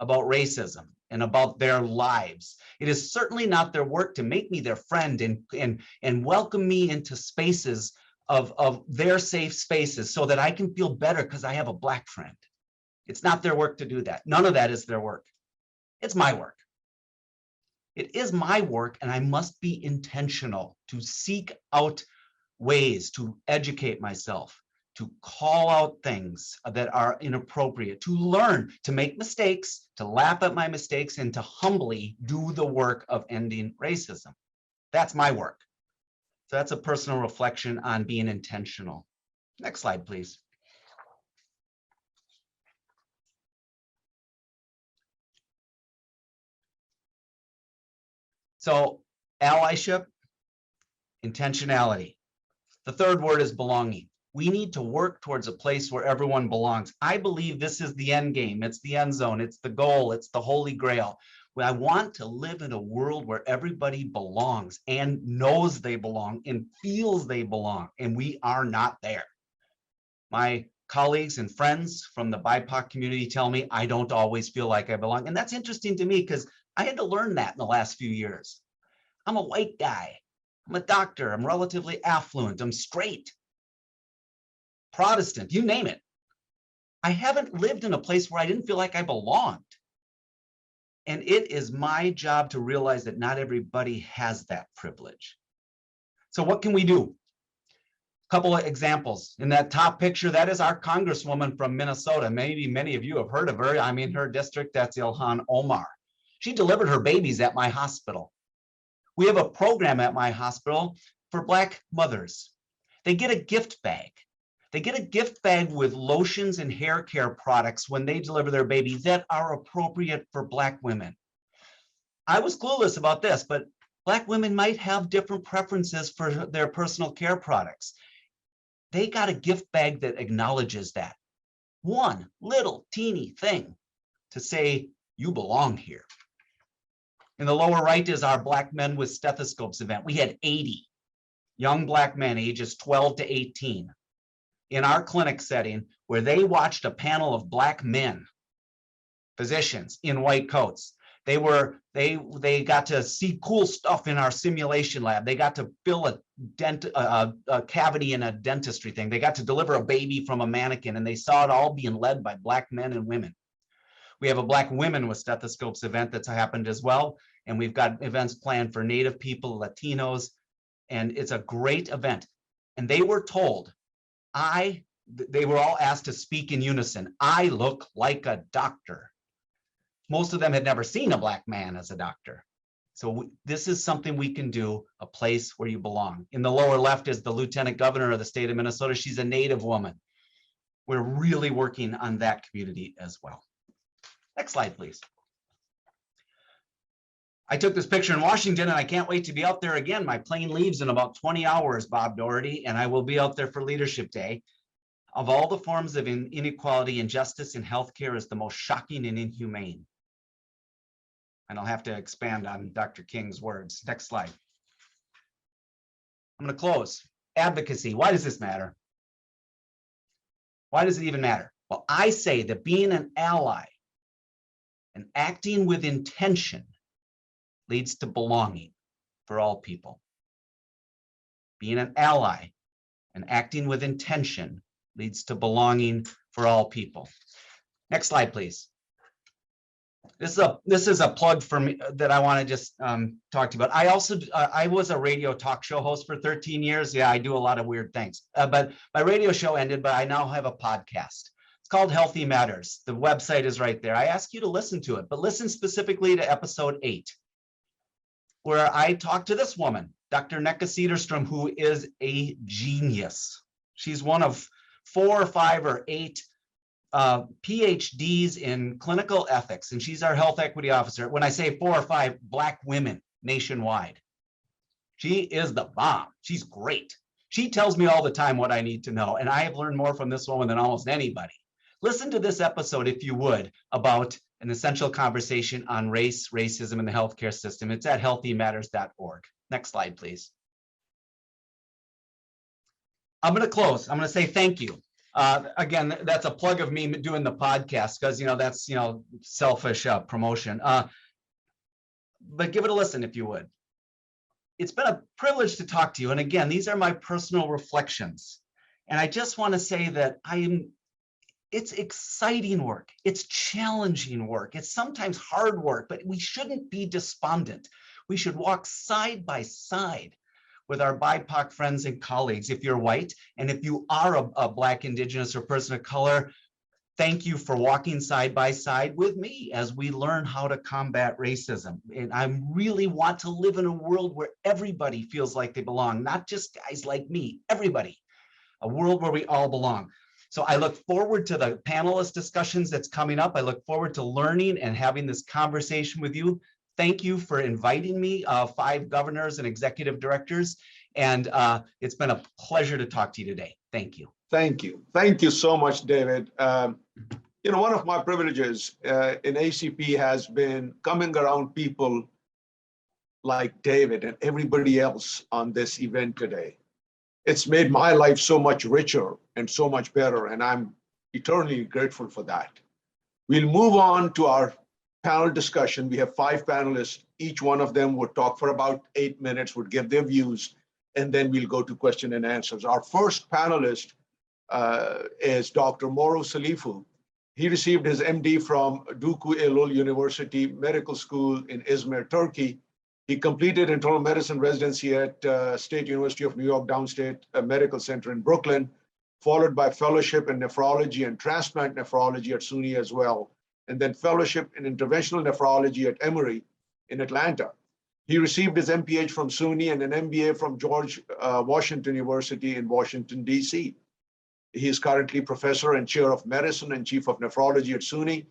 about racism and about their lives. It is certainly not their work to make me their friend and welcome me into spaces of their safe spaces so that I can feel better because I have a Black friend. It's not their work to do that. None of that is their work. It's my work. It is my work, and I must be intentional to seek out ways to educate myself, to call out things that are inappropriate, to learn, to make mistakes, to laugh at my mistakes, and to humbly do the work of ending racism. That's my work. So that's a personal reflection on being intentional. Next slide, please. So allyship, intentionality. The third word is belonging. We need to work towards a place where everyone belongs. I believe this is the end game. It's the end zone. It's the goal. It's the holy grail. I want to live in a world where everybody belongs and knows they belong and feels they belong, and we are not there. My colleagues and friends from the BIPOC community tell me I don't always feel like I belong. And that's interesting to me because I had to learn that in the last few years. I'm a white guy. I'm a doctor. I'm relatively affluent. I'm straight, Protestant, you name it. I haven't lived in a place where I didn't feel like I belonged. And it is my job to realize that not everybody has that privilege. So what can we do? A couple of examples. In that top picture, that is our congresswoman from Minnesota. Maybe many of you have heard of her. I'm in her district. That's Ilhan Omar. She delivered her babies at my hospital. We have a program at my hospital for Black mothers. They get a gift bag. They get a gift bag with lotions and hair care products when they deliver their babies that are appropriate for Black women. I was clueless about this, but Black women might have different preferences for their personal care products. They got a gift bag that acknowledges that. One little teeny thing to say, you belong here. In the lower right is our Black Men with Stethoscopes event. We had 80 young Black men ages 12 to 18 in our clinic setting where they watched a panel of Black men, physicians in white coats. They got to see cool stuff in our simulation lab. They got to fill a cavity in a dentistry thing. They got to deliver a baby from a mannequin, and they saw it all being led by Black men and women. We have a Black Women with Stethoscopes event that's happened as well. And we've got events planned for Native people, Latinos, and it's a great event. And they were told, they were all asked to speak in unison. I look like a doctor. Most of them had never seen a Black man as a doctor. So this is something we can do, a place where you belong. In the lower left is the Lieutenant Governor of the state of Minnesota. She's a Native woman. We're really working on that community as well. Next slide, please. I took this picture in Washington, and I can't wait to be out there again. My plane leaves in about 20 hours, Bob Doherty, and I will be out there for Leadership Day. Of all the forms of inequality, injustice in healthcare is the most shocking and inhumane. And I'll have to expand on Dr. King's words. Next slide. I'm going to close. Advocacy. Why does this matter? Why does it even matter? Well, I say that being an ally and acting with intention leads to belonging for all people. Being an ally and acting with intention leads to belonging for all people. Next slide, please. This is a plug for me that I want to just talk to you about. I was a radio talk show host for 13 years. Yeah, I do a lot of weird things. But my radio show ended, but I now have a podcast. It's called Healthy Matters. The website is right there. I ask you to listen to it, but listen specifically to episode 8, where I talked to this woman, Dr. Necka Cederstrom, who is a genius. She's one of 4 or 5 or 8 PhDs in clinical ethics, and she's our health equity officer. When I say 4 or 5 Black women nationwide, she is the bomb. She's great. She tells me all the time what I need to know, and I have learned more from this woman than almost anybody. Listen to this episode, if you would, about an essential conversation on race, racism in the healthcare system. It's at healthymatters.org. Next slide, please. I'm going to close. I'm going to say thank you. Again, that's a plug of me doing the podcast because, that's, selfish promotion. But give it a listen if you would. It's been a privilege to talk to you. And again, these are my personal reflections. And I just want to say that it's exciting work. It's challenging work. It's sometimes hard work, but we shouldn't be despondent. We should walk side by side with our BIPOC friends and colleagues. If you're white, and if you are a Black, Indigenous, or person of color, thank you for walking side by side with me as we learn how to combat racism. And I really want to live in a world where everybody feels like they belong, not just guys like me, everybody. A world where we all belong. So I look forward to the panelist discussions that's coming up. I look forward to learning and having this conversation with you. Thank you for inviting me, 5 governors and executive directors. And it's been a pleasure to talk to you today. Thank you. Thank you. Thank you so much, David. One of my privileges in ACP has been coming around people like David and everybody else on this event today. It's made my life so much richer and so much better, and I'm eternally grateful for that. We'll move on to our panel discussion. We have 5 panelists. Each one of them would talk for about 8 minutes, would give their views, and then we'll go to question and answers. Our first panelist is Dr. Moro Salifu. He received his MD from Duku Eylül University Medical School in Izmir, Turkey. He completed internal medicine residency at State University of New York Downstate Medical Center in Brooklyn, followed by fellowship in nephrology and transplant nephrology at SUNY as well, and then fellowship in interventional nephrology at Emory in Atlanta. He received his MPH from SUNY and an MBA from George Washington University in Washington, DC. He is currently professor and chair of medicine and chief of nephrology at SUNY.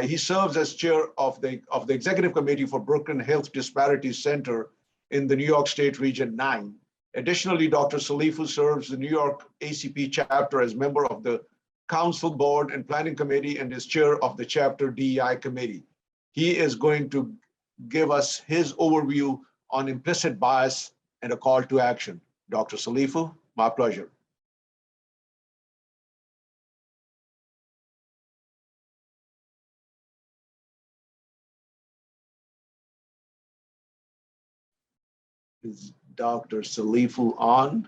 He serves as chair of the executive committee for Brooklyn Health Disparities Center in the New York State Region 9. Additionally, Dr. Salifu serves the New York ACP chapter as member of the Council Board and Planning Committee and is chair of the chapter DEI committee. He is going to give us his overview on implicit bias and a call to action. Dr. Salifu, my pleasure. Is Dr. Salifu on?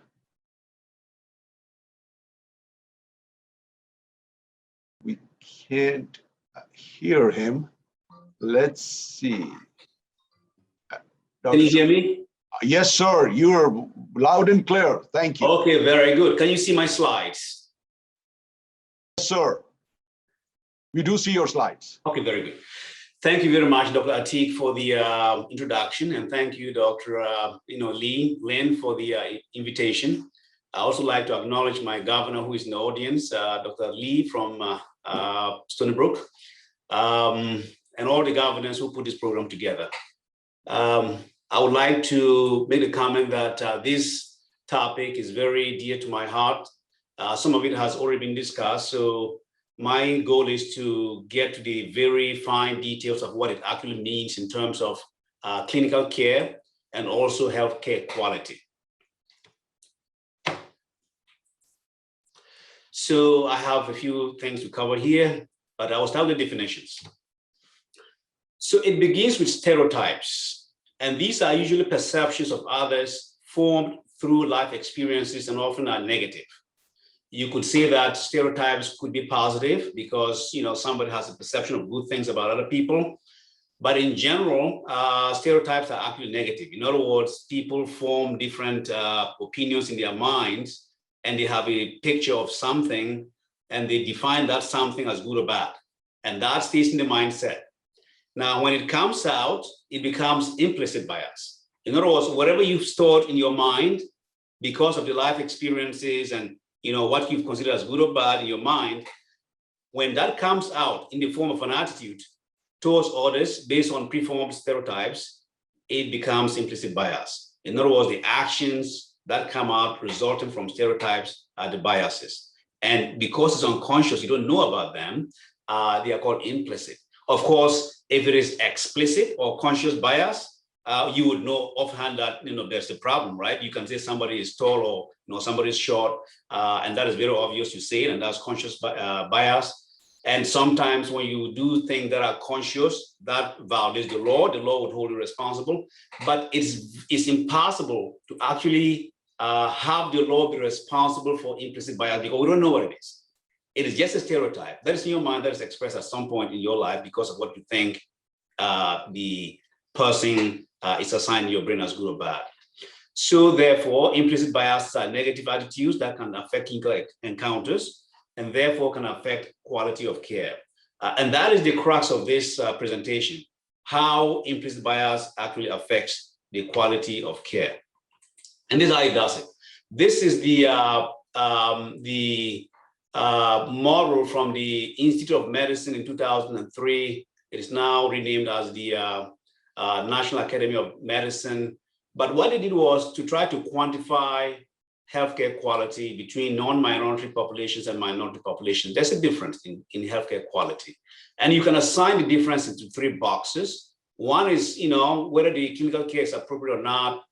We can't hear him. Let's see. Can you hear me? Yes, sir. You are loud and clear. Thank you. Okay, very good. Can you see my slides? Yes, sir. We do see your slides. Okay, very good. Thank you very much, Dr. Atiq, for the introduction, and thank you, Dr. Lynn, for the invitation. I also like to acknowledge my governor, who is in the audience, Dr. Lee from Stony Brook, and all the governors who put this program together. I would like to make the comment that this topic is very dear to my heart. Some of it has already been discussed, so my goal is to get to the very fine details of what it actually means in terms of clinical care and also healthcare quality. So I have a few things to cover here, but I will start with definitions. So it begins with stereotypes, and these are usually perceptions of others formed through life experiences and often are negative. You could say that stereotypes could be positive because somebody has a perception of good things about other people, but in general, stereotypes are actually negative. In other words, people form different opinions in their minds, and they have a picture of something, and they define that something as good or bad, and that stays in the mindset. Now, when it comes out, it becomes implicit bias. In other words, whatever you've stored in your mind because of the life experiences and what you've considered as good or bad in your mind, when that comes out in the form of an attitude towards others based on preformed stereotypes, it becomes implicit bias. In other words, the actions that come out resulting from stereotypes are the biases. And because it's unconscious, you don't know about them, they are called implicit. Of course, if it is explicit or conscious bias, you would know offhand that there's a problem, right? You can say somebody is tall or somebody is short, and that is very obvious. You say it, and that's conscious bias. And sometimes when you do things that are conscious, that violates the law would hold you responsible. But it's impossible to actually have the law be responsible for implicit bias because we don't know what it is. It is just a stereotype that is in your mind that is expressed at some point in your life because of what you think the person is assigned in your brain as good or bad. So therefore, implicit biases are negative attitudes that can affect clinical encounters and therefore can affect quality of care. And that is the crux of this presentation, how implicit bias actually affects the quality of care. And this is how it does it. This is the model from the Institute of Medicine in 2003. It is now renamed as the National Academy of Medicine. But what they did was to try to quantify healthcare quality between non-minority populations and minority populations. There's a difference in healthcare quality. And you can assign the difference into 3 boxes. One is, whether the clinical care is appropriate or not,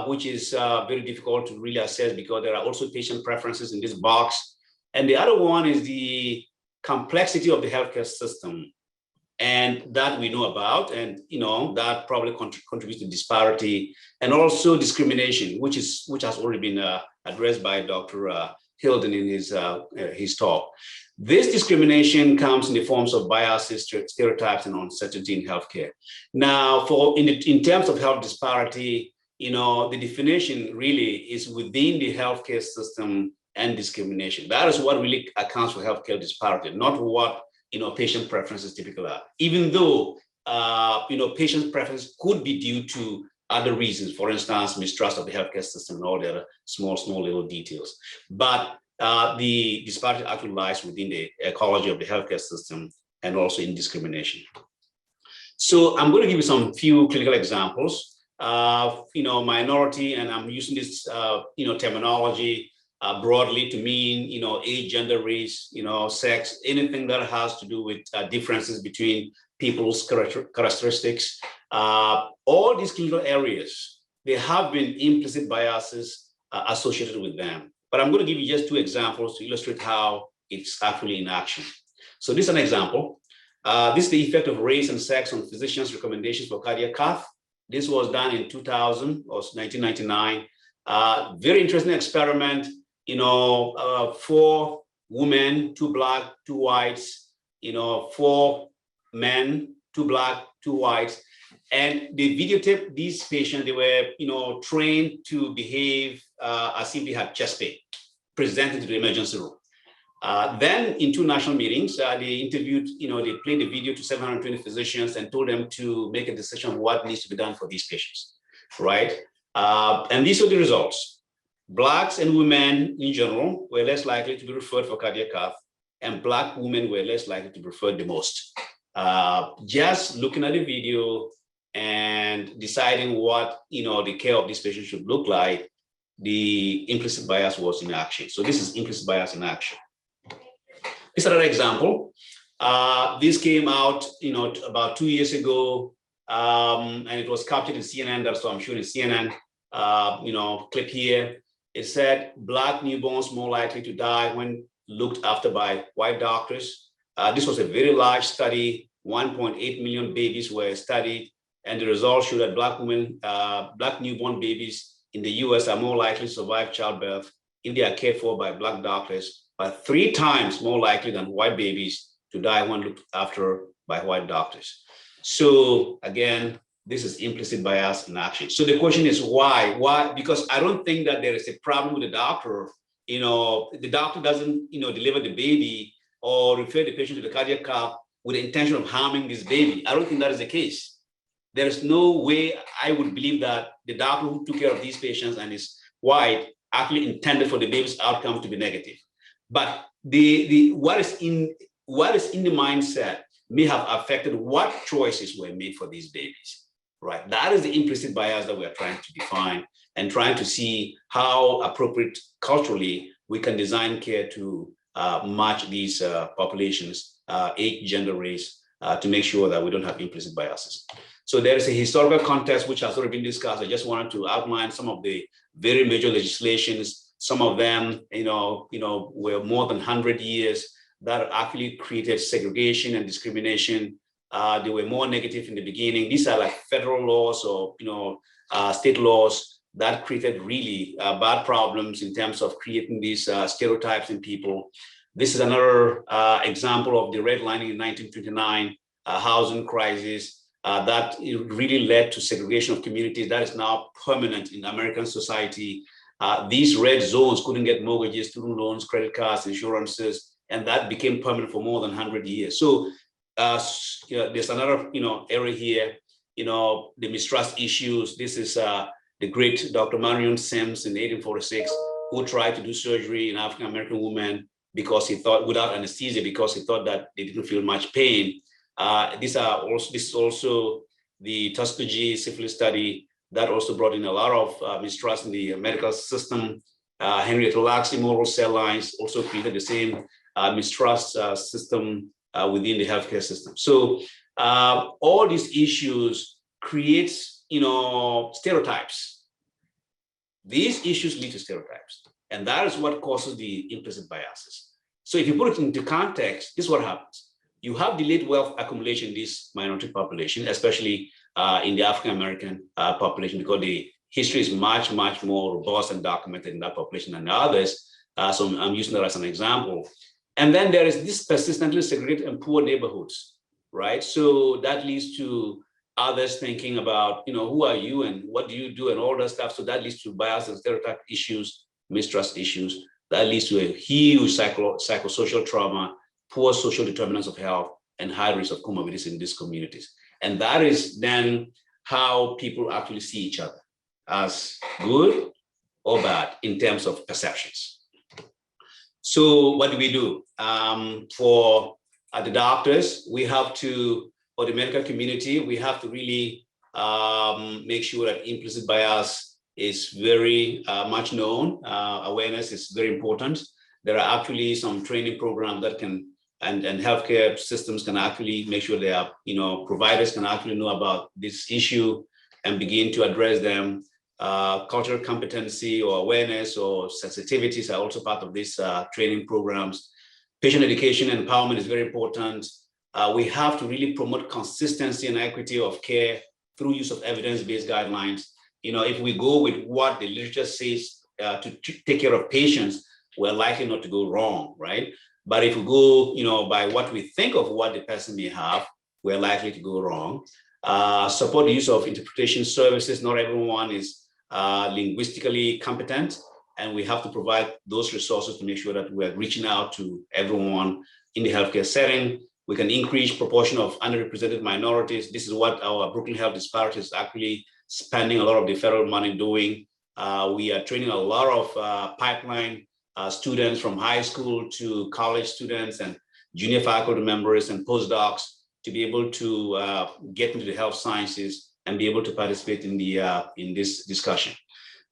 which is very difficult to really assess because there are also patient preferences in this box. And the other one is the complexity of the healthcare system. And that we know about, and that probably contributes to disparity and also discrimination, which has already been addressed by Dr. Hilden in his talk. This discrimination comes in the forms of biases, stereotypes, and uncertainty in healthcare. Now, in terms of health disparity, the definition really is within the healthcare system and discrimination. That is what really accounts for healthcare disparity, not what patient preferences typically are, even though, patient preference could be due to other reasons, for instance, mistrust of the healthcare system and all the other small little details. But the disparity actually lies within the ecology of the healthcare system and also in discrimination. So I'm going to give you some few clinical examples. minority, and I'm using this, terminology broadly to mean, age, gender, race, sex, anything that has to do with differences between people's characteristics. All these clinical areas, there have been implicit biases associated with them. But I'm going to give you just two examples to illustrate how it's actually in action. So this is an example. This is the effect of race and sex on physicians' recommendations for cardiac cath. This was done in 2000 or 1999. Very interesting experiment. 4 women, 2 black, 2 whites. 4 men, 2 black, 2 whites. And they videotaped these patients. They were, trained to behave as if they had chest pain, presented to the emergency room. Then in 2 national meetings, they interviewed, they played the video to 720 physicians and told them to make a decision on what needs to be done for these patients, right? And these are the results. Blacks and women in general were less likely to be referred for cardiac cath, and Black women were less likely to be referred the most. Just looking at the video and deciding what, the care of these patients should look like, the implicit bias was in action. So this is implicit bias in action. This is another example. This came out, about 2 years ago, and it was captured in CNN. That's why I'm showing CNN, clip here. It said Black newborns more likely to die when looked after by white doctors. This was a very large study. 1.8 million babies were studied, and the results show that Black women, Black newborn babies in the US are more likely to survive childbirth if they are cared for by Black doctors, but 3 times more likely than white babies to die when looked after by white doctors. So again, this is implicit bias in action. So the question is why? Why? Because I don't think that there is a problem with the doctor. The doctor doesn't, deliver the baby or refer the patient to the cardiac cath with the intention of harming this baby. I don't think that is the case. There is no way I would believe that the doctor who took care of these patients and is white actually intended for the baby's outcome to be negative. But what is in the mindset may have affected what choices were made for these babies, right? That is the implicit bias that we are trying to define and trying to see how appropriate culturally we can design care to match these populations, age, gender, race, to make sure that we don't have implicit biases. So there is a historical context which has already been discussed. I just wanted to outline some of the very major legislations. Some of them, were more than 100 years that actually created segregation and discrimination. They were more negative in the beginning. These are like federal laws or, state laws that created really bad problems in terms of creating these stereotypes in people. This is another example of the redlining in 1929 housing crisis that really led to segregation of communities that is now permanent in American society. These red zones couldn't get mortgages, student loans, credit cards, insurances, and that became permanent for more than 100 years. So there's another area here, the mistrust issues. This is the great Dr. Marion Sims in 1846, who tried to do surgery in African-American women because he thought, without anesthesia, because he thought that they didn't feel much pain. This is also the Tuskegee syphilis study that also brought in a lot of mistrust in the medical system. Henrietta Lacks immoral cell lines also created the same mistrust system within the healthcare system. So all these issues create, stereotypes. These issues lead to stereotypes, and that is what causes the implicit biases. So if you put it into context, this is what happens. You have delayed wealth accumulation in this minority population, especially in the African-American population, because the history is much, much more robust and documented in that population than the others. So I'm using that as an example. And then there is this persistently segregated and poor neighborhoods, right? So that leads to others thinking about, who are you and what do you do and all that stuff. So that leads to bias and stereotype issues, mistrust issues. That leads to a huge psychosocial trauma, poor social determinants of health, and high risk of comorbidities in these communities. And that is then how people actually see each other, as good or bad in terms of perceptions. So what do we do? For the doctors, we have to, or the medical community, we have to really make sure that implicit bias is very much known. Awareness is very important. There are actually some training programs that can, and healthcare systems can actually make sure they are, providers can actually know about this issue and begin to address them. Cultural competency or awareness or sensitivities are also part of these training programs. Patient education and empowerment is very important. We have to really promote consistency and equity of care through use of evidence-based guidelines. If we go with what the literature says to take care of patients, we're likely not to go wrong, right? But if we go, by what we think of what the person may have, we're likely to go wrong. Support the use of interpretation services. Not everyone is linguistically competent, and we have to provide those resources to make sure that we're reaching out to everyone in the healthcare setting. We can increase proportion of underrepresented minorities. This is what our Brooklyn Health Disparity is actually spending a lot of the federal money doing. We are training a lot of pipeline students from high school to college students and junior faculty members and postdocs to be able to get into the health sciences and be able to participate in this discussion.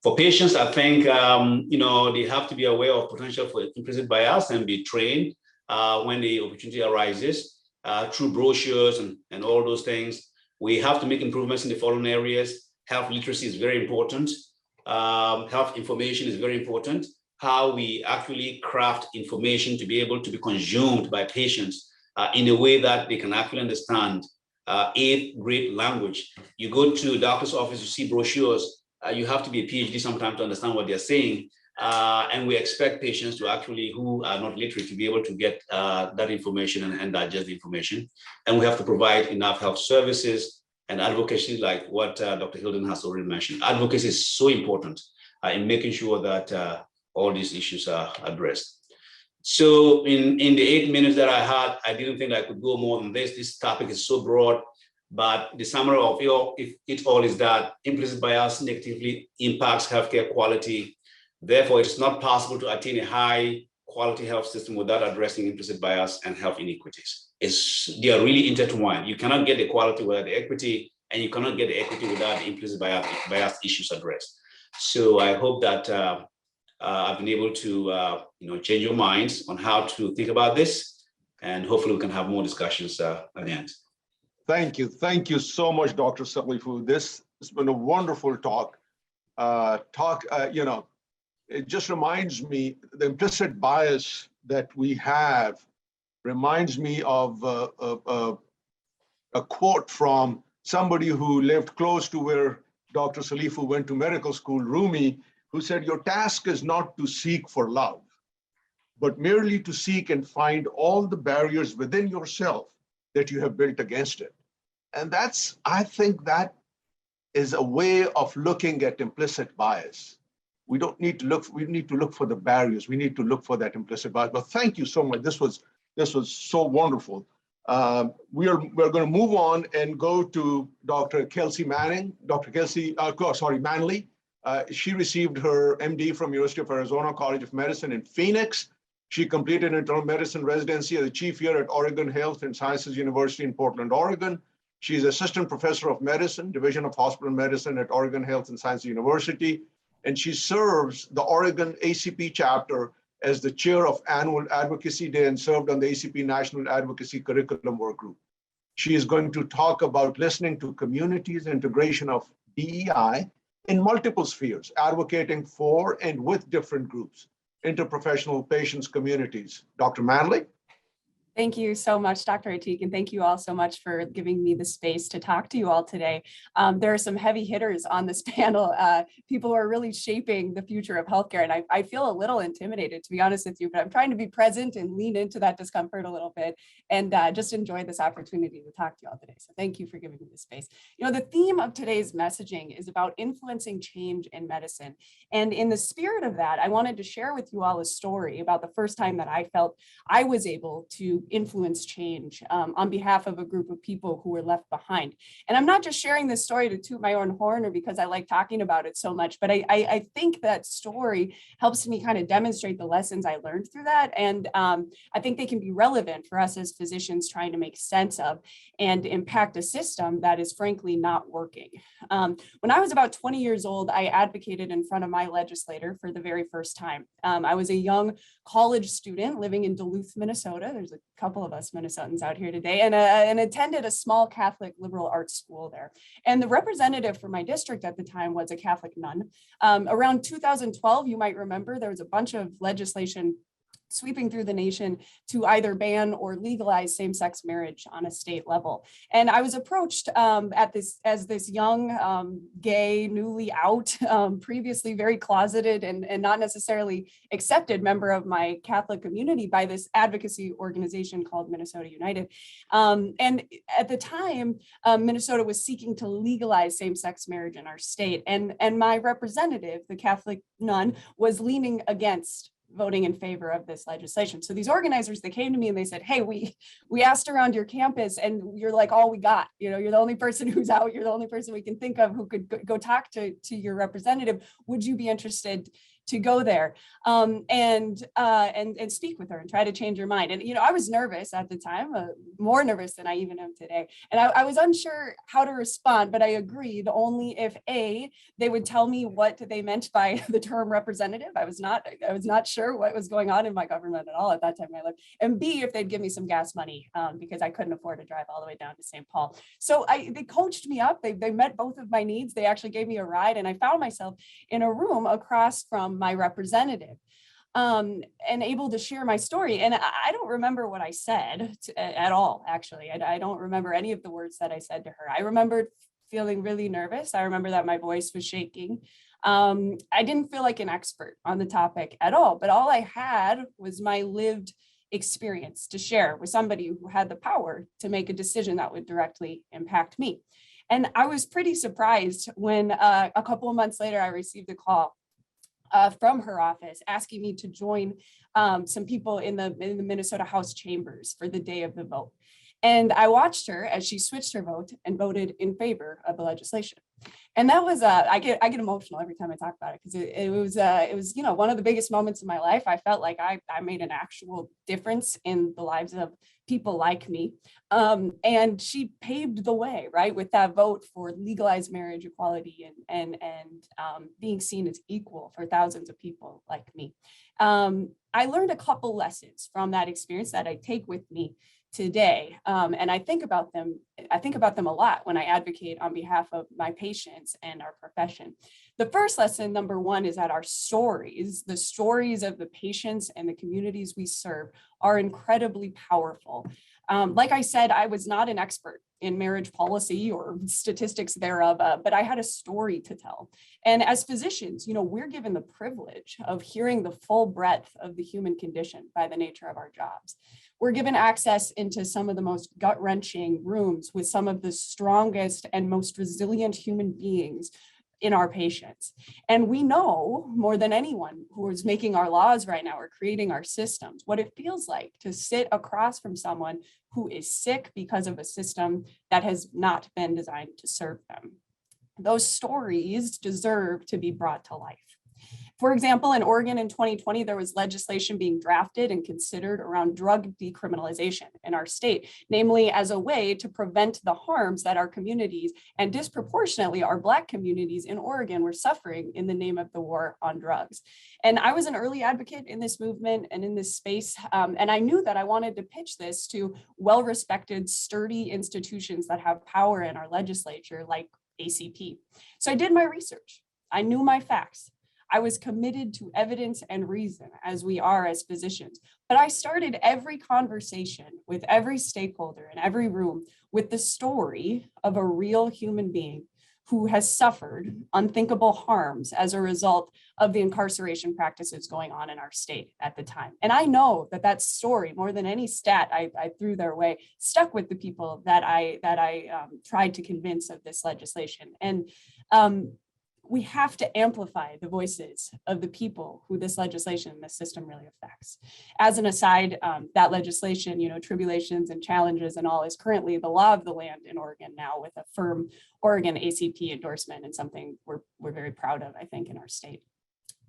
For patients, I think they have to be aware of potential for implicit bias and be trained when the opportunity arises through brochures and all those things. We have to make improvements in the following areas. Health literacy is very important. Health information is very important. How we actually craft information to be able to be consumed by patients in a way that they can actually understand 8th grade language. You go to a doctor's office, you see brochures, you have to be a PhD sometimes to understand what they're saying. And we expect patients to actually, who are not literate, to be able to get that information and digest the information. And we have to provide enough health services and advocacy, like what Dr. Hilden has already mentioned. Advocacy is so important in making sure that all these issues are addressed. So in the 8 minutes that I had, I didn't think I could go more than this. This topic is so broad, but the summary of it all is that implicit bias negatively impacts healthcare quality. Therefore, it's not possible to attain a high quality health system without addressing implicit bias and health inequities. They are really intertwined. You cannot get the quality without the equity, and you cannot get the equity without the implicit bias issues addressed. So I hope that I've been able to change your minds on how to think about this, and hopefully we can have more discussions at the end. Thank you. Thank you so much, Dr. Salifu. This has been a wonderful talk. It just reminds me, the implicit bias that we have reminds me of a quote from somebody who lived close to where Dr. Salifu went to medical school, Rumi, who said, your task is not to seek for love, but merely to seek and find all the barriers within yourself that you have built against it. And I think that is a way of looking at implicit bias. We don't need to look, we need to look for the barriers. We need to look for that implicit bias. But thank you so much. This was so wonderful. We're going to move on and go to Dr. Kelsi Manley. She received her MD from University of Arizona College of Medicine in Phoenix. She completed internal medicine residency as a chief here at Oregon Health and Sciences University in Portland, Oregon. She's assistant professor of medicine, Division of Hospital Medicine at Oregon Health and Sciences University. And she serves the Oregon ACP chapter as the chair of annual advocacy day and served on the ACP National Advocacy Curriculum Work Group. She is going to talk about listening to communities, integration of DEI in multiple spheres, advocating for and with different groups, interprofessional patients, communities. Dr. Manley? Thank you so much, Dr. Atiq, and thank you all so much for giving me the space to talk to you all today. There are some heavy hitters on this panel. People who are really shaping the future of healthcare, and I feel a little intimidated, to be honest with you, but I'm trying to be present and lean into that discomfort a little bit and just enjoy this opportunity to talk to you all today. So thank you for giving me the space. The theme of today's messaging is about influencing change in medicine. And in the spirit of that, I wanted to share with you all a story about the first time that I felt I was able to influence change on behalf of a group of people who were left behind. And I'm not just sharing this story to toot my own horn or because I like talking about it so much, but I think that story helps me kind of demonstrate the lessons I learned through that. And I think they can be relevant for us as physicians trying to make sense of and impact a system that is frankly not working. When I was about 20 years old, I advocated in front of my legislator for the very first time. I was a young college student living in Duluth, Minnesota. There's a couple of us Minnesotans out here today, and attended a small Catholic liberal arts school there. And the representative for my district at the time was a Catholic nun. Around 2012, you might remember, there was a bunch of legislation sweeping through the nation to either ban or legalize same-sex marriage on a state level. And I was approached as this young, gay, newly out, previously very closeted and not necessarily accepted member of my Catholic community by this advocacy organization called Minnesota United. And at the time, Minnesota was seeking to legalize same-sex marriage in our state. And my representative, the Catholic nun, was leaning against voting in favor of this legislation. So these organizers, they came to me and they said, hey, we asked around your campus and you're like all we got. You know, you're the only person who's out. You're the only person we can think of who could go talk to your representative. Would you be interested to go there and speak with her and try to change her mind? And, you know, I was nervous at the time, more nervous than I even am today. And I was unsure how to respond, but I agreed only if A, they would tell me what they meant by the term representative. I was not sure what was going on in my government at all at that time in my life. And B, if they'd give me some gas money because I couldn't afford to drive all the way down to St. Paul. So they coached me up. They met both of my needs. They actually gave me a ride, and I found myself in a room across from my representative and able to share my story. And I don't remember what I said at all, actually. I don't remember any of the words that I said to her. I remembered feeling really nervous. I remember that my voice was shaking. I didn't feel like an expert on the topic at all, but all I had was my lived experience to share with somebody who had the power to make a decision that would directly impact me. And I was pretty surprised when a couple of months later, I received a call from her office asking me to join some people in the Minnesota House chambers for the day of the vote. And I watched her as she switched her vote and voted in favor of the legislation. And that was, I get emotional every time I talk about it, because it was, you know, one of the biggest moments in my life. I felt like I made an actual difference in the lives of people like me. And she paved the way, right, with that vote for legalized marriage equality and being seen as equal for thousands of people like me. I learned a couple lessons from that experience that I take with me today. And I think about them a lot when I advocate on behalf of my patients and our profession. The first lesson, number one, is that our stories, the stories of the patients and the communities we serve, are incredibly powerful. Like I said, I was not an expert in marriage policy or statistics thereof, but I had a story to tell. And as physicians, you know, we're given the privilege of hearing the full breadth of the human condition by the nature of our jobs. We're given access into some of the most gut-wrenching rooms with some of the strongest and most resilient human beings in our patients. And we know more than anyone who is making our laws right now or creating our systems, what it feels like to sit across from someone who is sick because of a system that has not been designed to serve them. Those stories deserve to be brought to life. For example, in Oregon in 2020, there was legislation being drafted and considered around drug decriminalization in our state, namely as a way to prevent the harms that our communities, and disproportionately our Black communities in Oregon, were suffering in the name of the war on drugs. And I was an early advocate in this movement and in this space, and I knew that I wanted to pitch this to well-respected, sturdy institutions that have power in our legislature, like ACP. So I did my research. I knew my facts. I was committed to evidence and reason, as we are as physicians. But I started every conversation with every stakeholder in every room with the story of a real human being who has suffered unthinkable harms as a result of the incarceration practices going on in our state at the time. And I know that that story, more than any stat I threw their way, stuck with the people that I tried to convince of this legislation. And we have to amplify the voices of the people who this legislation and this system really affects. As an aside, that legislation, tribulations and challenges and all, is currently the law of the land in Oregon now, with a firm Oregon ACP endorsement, and something we're very proud of, I think, in our state.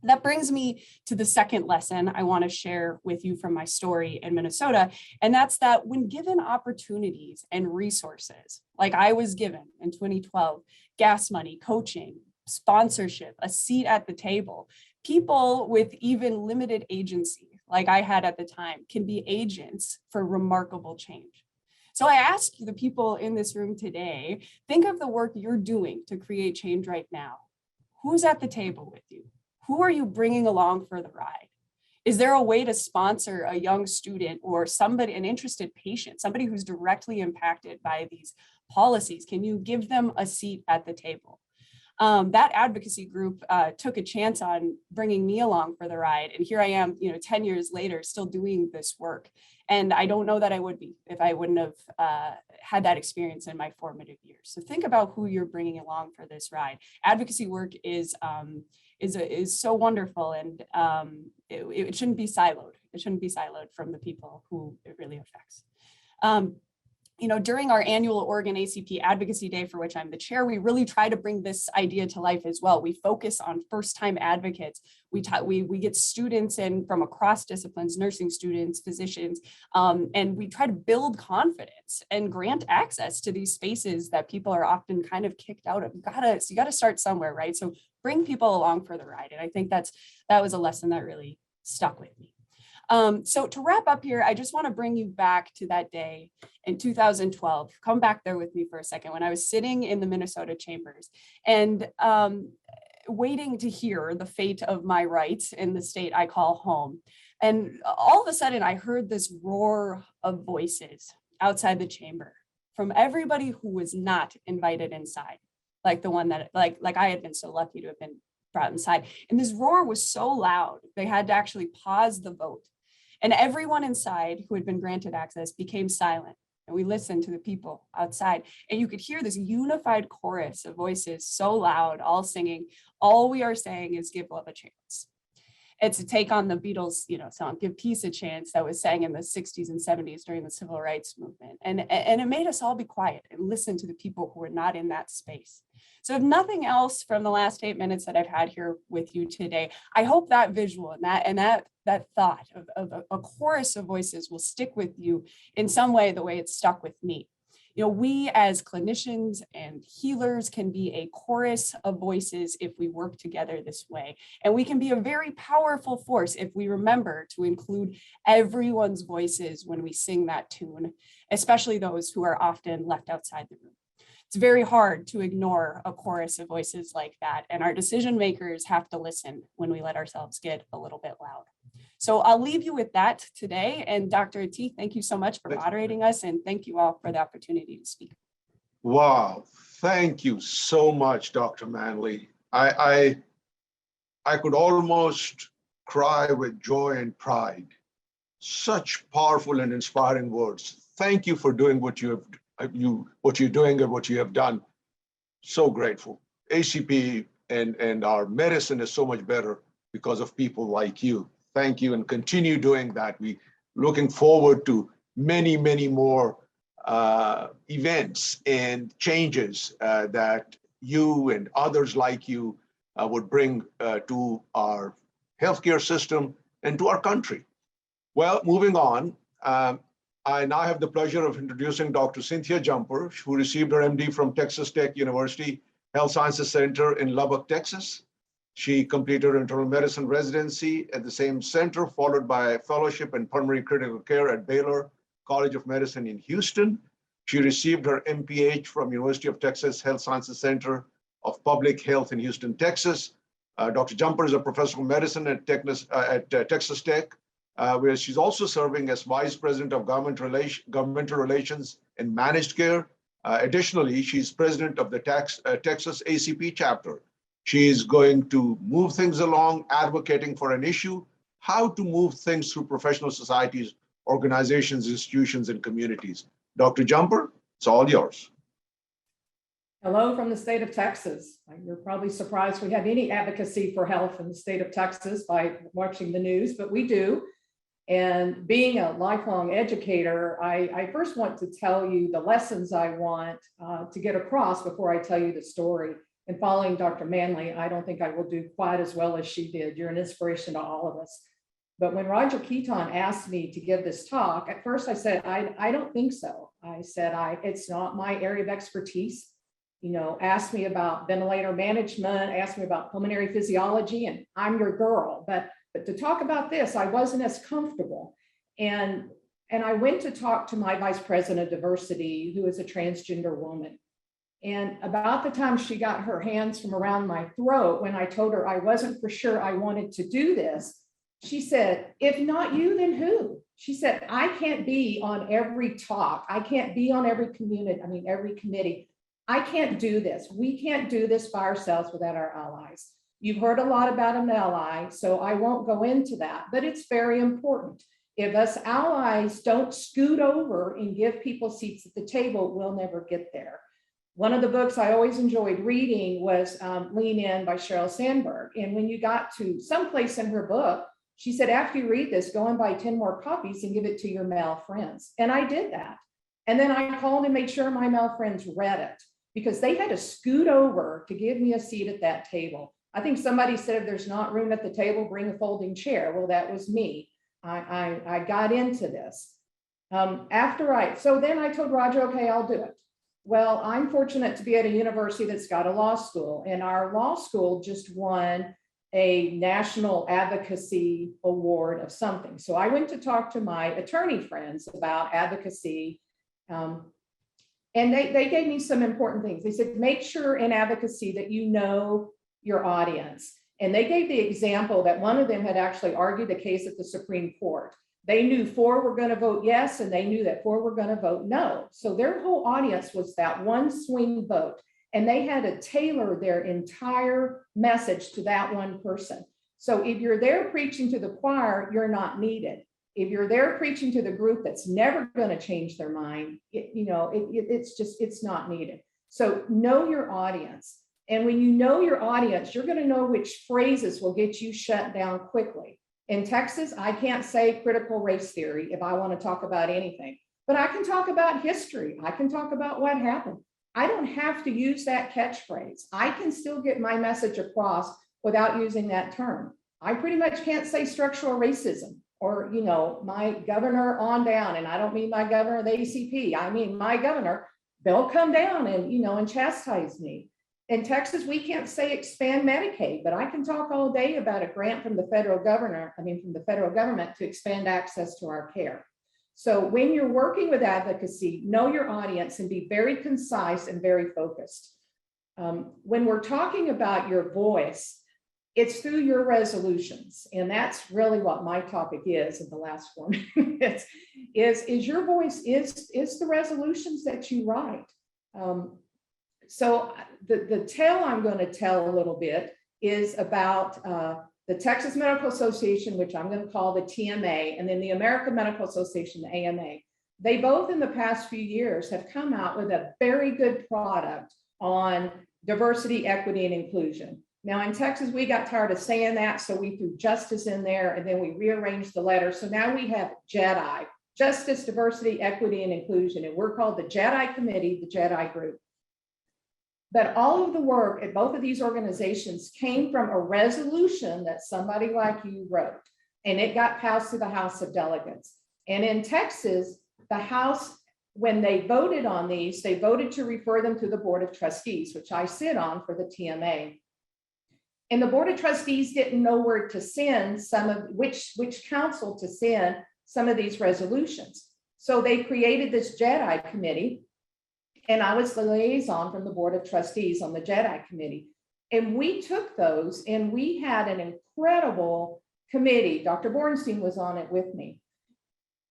That brings me to the second lesson I want to share with you from my story in Minnesota, and that's that when given opportunities and resources, like I was given in 2012, gas money, coaching, sponsorship, a seat at the table, people with even limited agency, like I had at the time, can be agents for remarkable change. So I ask the people in this room today, think of the work you're doing to create change right now. Who's at the table with you? Who are you bringing along for the ride? Is there a way to sponsor a young student or somebody, an interested patient, somebody who's directly impacted by these policies? Can you give them a seat at the table? That advocacy group took a chance on bringing me along for the ride. And here I am, 10 years later, still doing this work. And I don't know that I would be if I wouldn't have had that experience in my formative years. So think about who you're bringing along for this ride. Advocacy work is so wonderful, and it shouldn't be siloed. It shouldn't be siloed from the people who it really affects. During our annual Oregon ACP Advocacy Day, for which I'm the chair, we really try to bring this idea to life as well. We focus on first-time advocates. We get students in from across disciplines, nursing students, physicians, and we try to build confidence and grant access to these spaces that people are often kind of kicked out of. You gotta start somewhere, right? So bring people along for the ride. And I think that was a lesson that really stuck with me. So to wrap up here, I just want to bring you back to that day in 2012. Come back there with me for a second, when I was sitting in the Minnesota chambers and waiting to hear the fate of my rights in the state I call home. And all of a sudden, I heard this roar of voices outside the chamber from everybody who was not invited inside, like the one that like I had been so lucky to have been brought inside. And this roar was so loud, they had to actually pause the vote. And everyone inside who had been granted access became silent. And we listened to the people outside. And you could hear this unified chorus of voices so loud, all singing, all we are saying is give love a chance. It's a take on the Beatles, song, Give Peace a Chance, that was sang in the 60s and 70s during the civil rights movement. And it made us all be quiet and listen to the people who were not in that space. So if nothing else from the last 8 minutes that I've had here with you today, I hope that visual and that thought of a chorus of voices will stick with you in some way, the way it's stuck with me. We as clinicians and healers can be a chorus of voices if we work together this way. And we can be a very powerful force if we remember to include everyone's voices when we sing that tune, especially those who are often left outside the room. It's very hard to ignore a chorus of voices like that. And our decision makers have to listen when we let ourselves get a little bit loud. So I'll leave you with that today. And Dr. Atiq, thank you so much for moderating us. And thank you all for the opportunity to speak. Wow, thank you so much, Dr. Manley. I could almost cry with joy and pride. Such powerful and inspiring words. Thank you for doing what you're doing and what you have done. So grateful. ACP and our medicine is so much better because of people like you. Thank you, and continue doing that. We looking forward to many, many more events and changes that you and others like you would bring to our healthcare system and to our country. Well, moving on, I now have the pleasure of introducing Dr. Cynthia Jumper, who received her MD from Texas Tech University Health Sciences Center in Lubbock, Texas. She completed her internal medicine residency at the same center, followed by a fellowship in pulmonary critical care at Baylor College of Medicine in Houston. She received her MPH from University of Texas Health Sciences Center of Public Health in Houston, Texas. Dr. Jumper is a professor of medicine at Texas Tech, where she's also serving as Vice President of Governmental Relations and Managed Care. Additionally, she's president of the Texas ACP chapter. She is going to move things along, advocating for an issue, how to move things through professional societies, organizations, institutions, and communities. Dr. Jumper, it's all yours. Hello from the state of Texas. You're probably surprised we have any advocacy for health in the state of Texas by watching the news, but we do. And being a lifelong educator, I first want to tell you the lessons I want to get across before I tell you the story. And following Dr. Manley, I don't think I will do quite as well as she did. You're an inspiration to all of us. But when Roger Keaton asked me to give this talk, at first I said, I don't think so. I said, it's not my area of expertise. You know, ask me about ventilator management, ask me about pulmonary physiology, and I'm your girl. But to talk about this, I wasn't as comfortable. And I went to talk to my vice president of diversity, who is a transgender woman. And about the time she got her hands from around my throat, when I told her I wasn't for sure I wanted to do this, she said, if not you, then who? She said, I can't be on every talk. I can't be on every committee. I can't do this. We can't do this by ourselves without our allies. You've heard a lot about an ally, so I won't go into that, but it's very important. If us allies don't scoot over and give people seats at the table, we'll never get there. One of the books I always enjoyed reading was Lean In by Sheryl Sandberg. And when you got to someplace in her book, she said, after you read this, go and buy 10 more copies and give it to your male friends. And I did that. And then I called and made sure my male friends read it, because they had to scoot over to give me a seat at that table. I think somebody said, if there's not room at the table, bring a folding chair. Well, that was me. I got into this. So then I told Roger, okay, I'll do it. Well, I'm fortunate to be at a university that's got a law school, and our law school just won a national advocacy award of something. So I went to talk to my attorney friends about advocacy. And they gave me some important things. They said, make sure in advocacy that you know your audience. And they gave the example that one of them had actually argued the case at the Supreme Court. They knew 4 were going to vote yes, and they knew that 4 were going to vote no. So their whole audience was that one swing vote. And they had to tailor their entire message to that one person. So if you're there preaching to the choir, you're not needed. If you're there preaching to the group that's never going to change their mind, it's not needed. So know your audience. And when you know your audience, you're going to know which phrases will get you shut down quickly. In Texas, I can't say critical race theory if I want to talk about anything, but I can talk about history. I can talk about what happened. I don't have to use that catchphrase. I can still get my message across without using that term. I pretty much can't say structural racism or, my governor on down. And I don't mean my governor of the ACP. I mean, my governor, they'll come down and, and chastise me. In Texas, we can't say expand Medicaid, but I can talk all day about a grant from the federal government to expand access to our care. So when you're working with advocacy, know your audience and be very concise and very focused. When we're talking about your voice, it's through your resolutions. And that's really what my topic is in the last 4 minutes, is your voice is the resolutions that you write. So the tale I'm going to tell a little bit is about the Texas Medical Association, which I'm going to call the TMA, and then the American Medical Association, the AMA. They both in the past few years have come out with a very good product on diversity, equity, and inclusion. Now in Texas, we got tired of saying that, so we threw justice in there, and then we rearranged the letter. So now we have JEDI, Justice, Diversity, Equity, and Inclusion, and we're called the JEDI Committee, the JEDI Group. But all of the work at both of these organizations came from a resolution that somebody like you wrote, and it got passed to the House of Delegates. And in Texas, the House, when they voted on these, they voted to refer them to the Board of Trustees, which I sit on for the TMA. And the Board of Trustees didn't know where to send which council to send some of these resolutions. So they created this JEDI committee. And I was the liaison from the Board of Trustees on the JEDI committee. And we took those and we had an incredible committee. Dr. Bornstein was on it with me.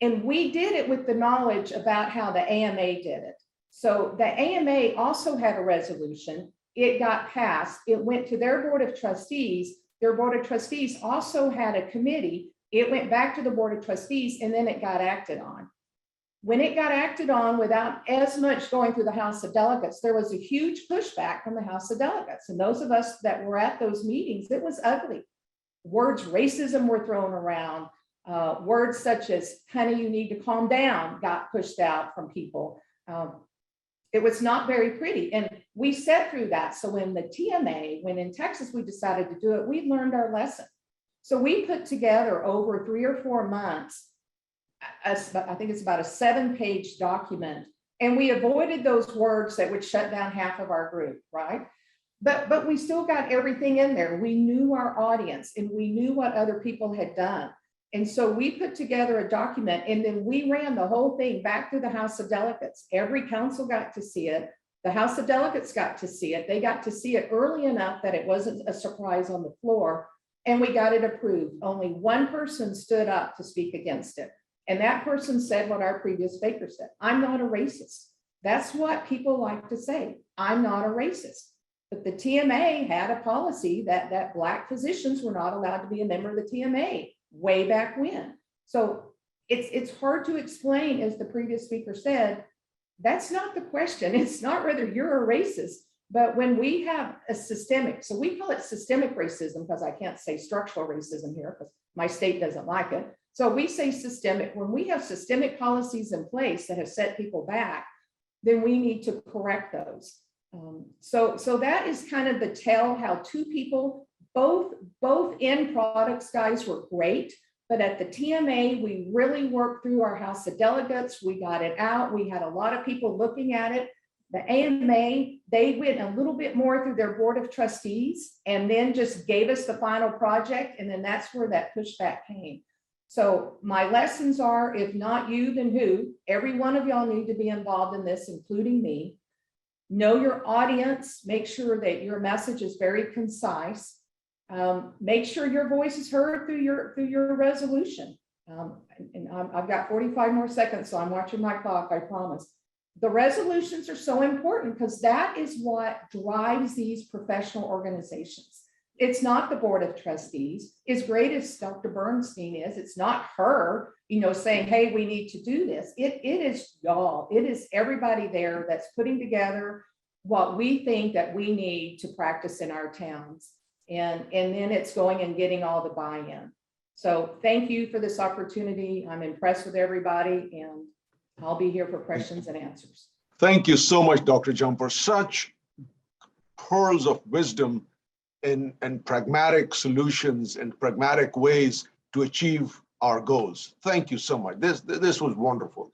And we did it with the knowledge about how the AMA did it. So the AMA also had a resolution. It got passed. It went to their Board of Trustees. Their Board of Trustees also had a committee. It went back to the Board of Trustees, and then it got acted on. When it got acted on without as much going through the House of Delegates, there was a huge pushback from the House of Delegates. And those of us that were at those meetings, it was ugly. Words racism were thrown around. Words such as, honey, you need to calm down, got pushed out from people. It was not very pretty. And we sat through that. So when the TMA, when in Texas we decided to do it, we learned our lesson. So we put together over 3 or 4 months, I think it's about a 7-page document. And we avoided those words that would shut down half of our group, right? But we still got everything in there. We knew our audience and we knew what other people had done. And so we put together a document and then we ran the whole thing back to the House of Delegates. Every council got to see it. The House of Delegates got to see it. They got to see it early enough that it wasn't a surprise on the floor, and we got it approved. Only one person stood up to speak against it. And that person said what our previous speaker said, I'm not a racist. That's what people like to say. I'm not a racist. But the TMA had a policy that Black physicians were not allowed to be a member of the TMA way back when. So it's hard to explain, as the previous speaker said, that's not the question. It's not whether you're a racist, but when we have a systemic, so we call it systemic racism because I can't say structural racism here because my state doesn't like it. So we say systemic. When we have systemic policies in place that have set people back, then we need to correct those. So that is kind of the tell how two people, both end products guys were great, but at the TMA, we really worked through our House of Delegates. We got it out. We had a lot of people looking at it. The AMA, they went a little bit more through their board of trustees and then just gave us the final project. And then that's where that pushback came. So my lessons are, if not you, then who? Every one of y'all need to be involved in this, including me. Know your audience, make sure that your message is very concise. Make sure your voice is heard through your resolution. And I've got 45 more seconds, so I'm watching my clock, I promise. The resolutions are so important because that is what drives these professional organizations. It's not the board of trustees. As great as Dr. Bornstein is, it's not her, saying, hey, we need to do this. It is y'all. It is everybody there that's putting together what we think that we need to practice in our towns. And then it's going and getting all the buy-in. So thank you for this opportunity. I'm impressed with everybody, and I'll be here for questions and answers. Thank you so much, Dr. Jumper. Such pearls of wisdom and pragmatic solutions and pragmatic ways to achieve our goals. Thank you so much. This was wonderful.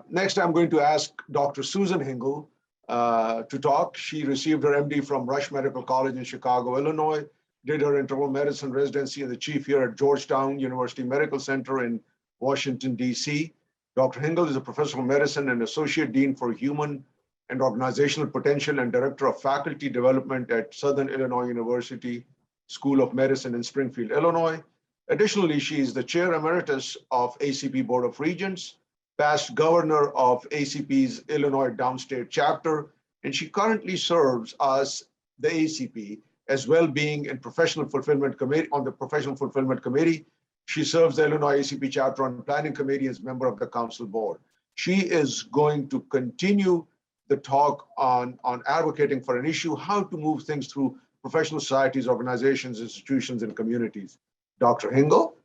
Next, I'm going to ask Dr. Susan Hingle to talk. She received her MD from Rush Medical College in Chicago, Illinois, did her internal medicine residency and the chief here at Georgetown University Medical Center in Washington, D.C. Dr. Hingle is a professor of medicine and associate dean for human and organizational potential and director of faculty development at Southern Illinois University School of Medicine in Springfield, Illinois. Additionally, she is the chair emeritus of ACP Board of Regents, past governor of ACP's Illinois Downstate chapter, and she currently serves as the ACP as well-being and professional fulfillment committee on the professional fulfillment committee. She serves the Illinois ACP chapter on planning committee as member of the council board. She is going to continue the talk on advocating for an issue, how to move things through professional societies, organizations, institutions, and communities. Dr. Hingle.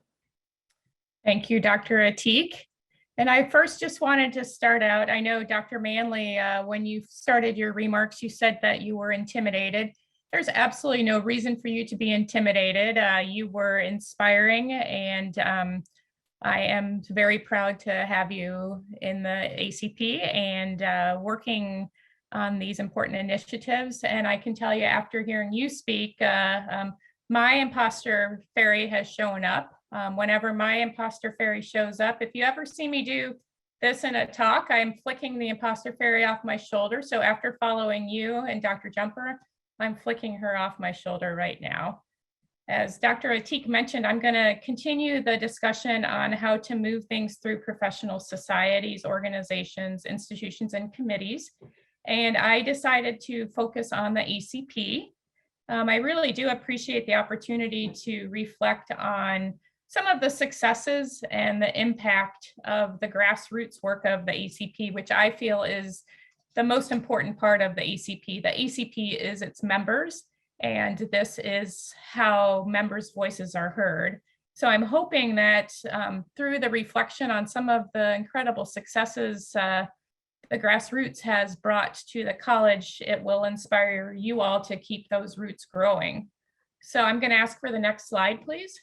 Thank you, Dr. Atiq. And I first just wanted to start out, I know Dr. Manley, when you started your remarks, you said that you were intimidated. There's absolutely no reason for you to be intimidated. You were inspiring, and I am very proud to have you in the ACP and working on these important initiatives. And I can tell you, after hearing you speak, my imposter fairy has shown up. Whenever my imposter fairy shows up, if you ever see me do this in a talk, I'm flicking the imposter fairy off my shoulder. So after following you and Dr. Jumper, I'm flicking her off my shoulder right now. As Dr. Atiq mentioned, I'm going to continue the discussion on how to move things through professional societies, organizations, institutions, and committees. And I decided to focus on the ACP. I really do appreciate the opportunity to reflect on some of the successes and the impact of the grassroots work of the ACP, which I feel is the most important part of the ACP. The ACP is its members, and this is how members' voices are heard. So I'm hoping that through the reflection on some of the incredible successes the grassroots has brought to the college, it will inspire you all to keep those roots growing. So I'm going to ask for the next slide, please.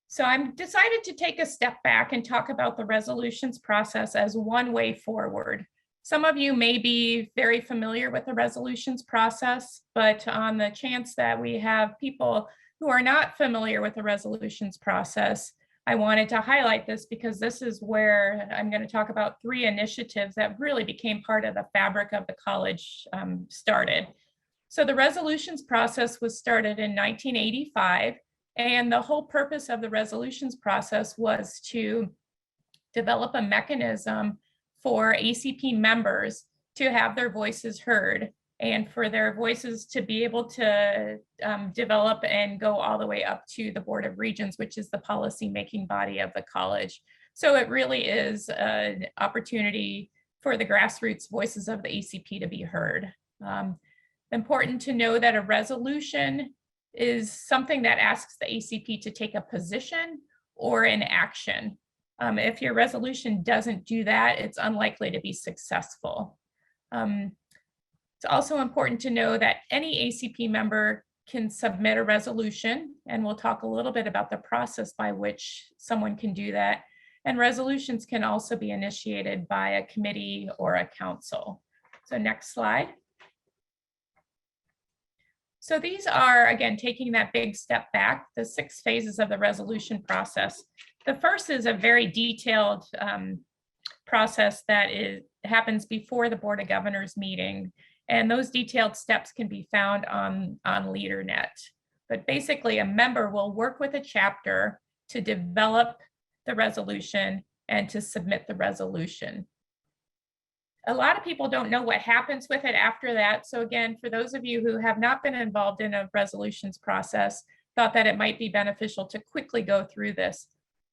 So I'm decided to take a step back and talk about the resolutions process as one way forward. Some of you may be very familiar with the resolutions process, but on the chance that we have people who are not familiar with the resolutions process, I wanted to highlight this because this is where I'm going to talk about 3 initiatives that really became part of the fabric of the college started. So the resolutions process was started in 1985, and the whole purpose of the resolutions process was to develop a mechanism for ACP members to have their voices heard and for their voices to be able to develop and go all the way up to the Board of Regents, which is the policy-making body of the college. So it really is an opportunity for the grassroots voices of the ACP to be heard. Important to know that a resolution is something that asks the ACP to take a position or an action. If your resolution doesn't do that, it's unlikely to be successful. It's also important to know that any ACP member can submit a resolution, and we'll talk a little bit about the process by which someone can do that. And resolutions can also be initiated by a committee or a council. So next slide. So these are, again, taking that big step back, the 6 phases of the resolution process. The first is a very detailed process that happens before the Board of Governors meeting. And those detailed steps can be found on LeaderNet. But basically, a member will work with a chapter to develop the resolution and to submit the resolution. A lot of people don't know what happens with it after that. So again, for those of you who have not been involved in a resolutions process, thought that it might be beneficial to quickly go through this.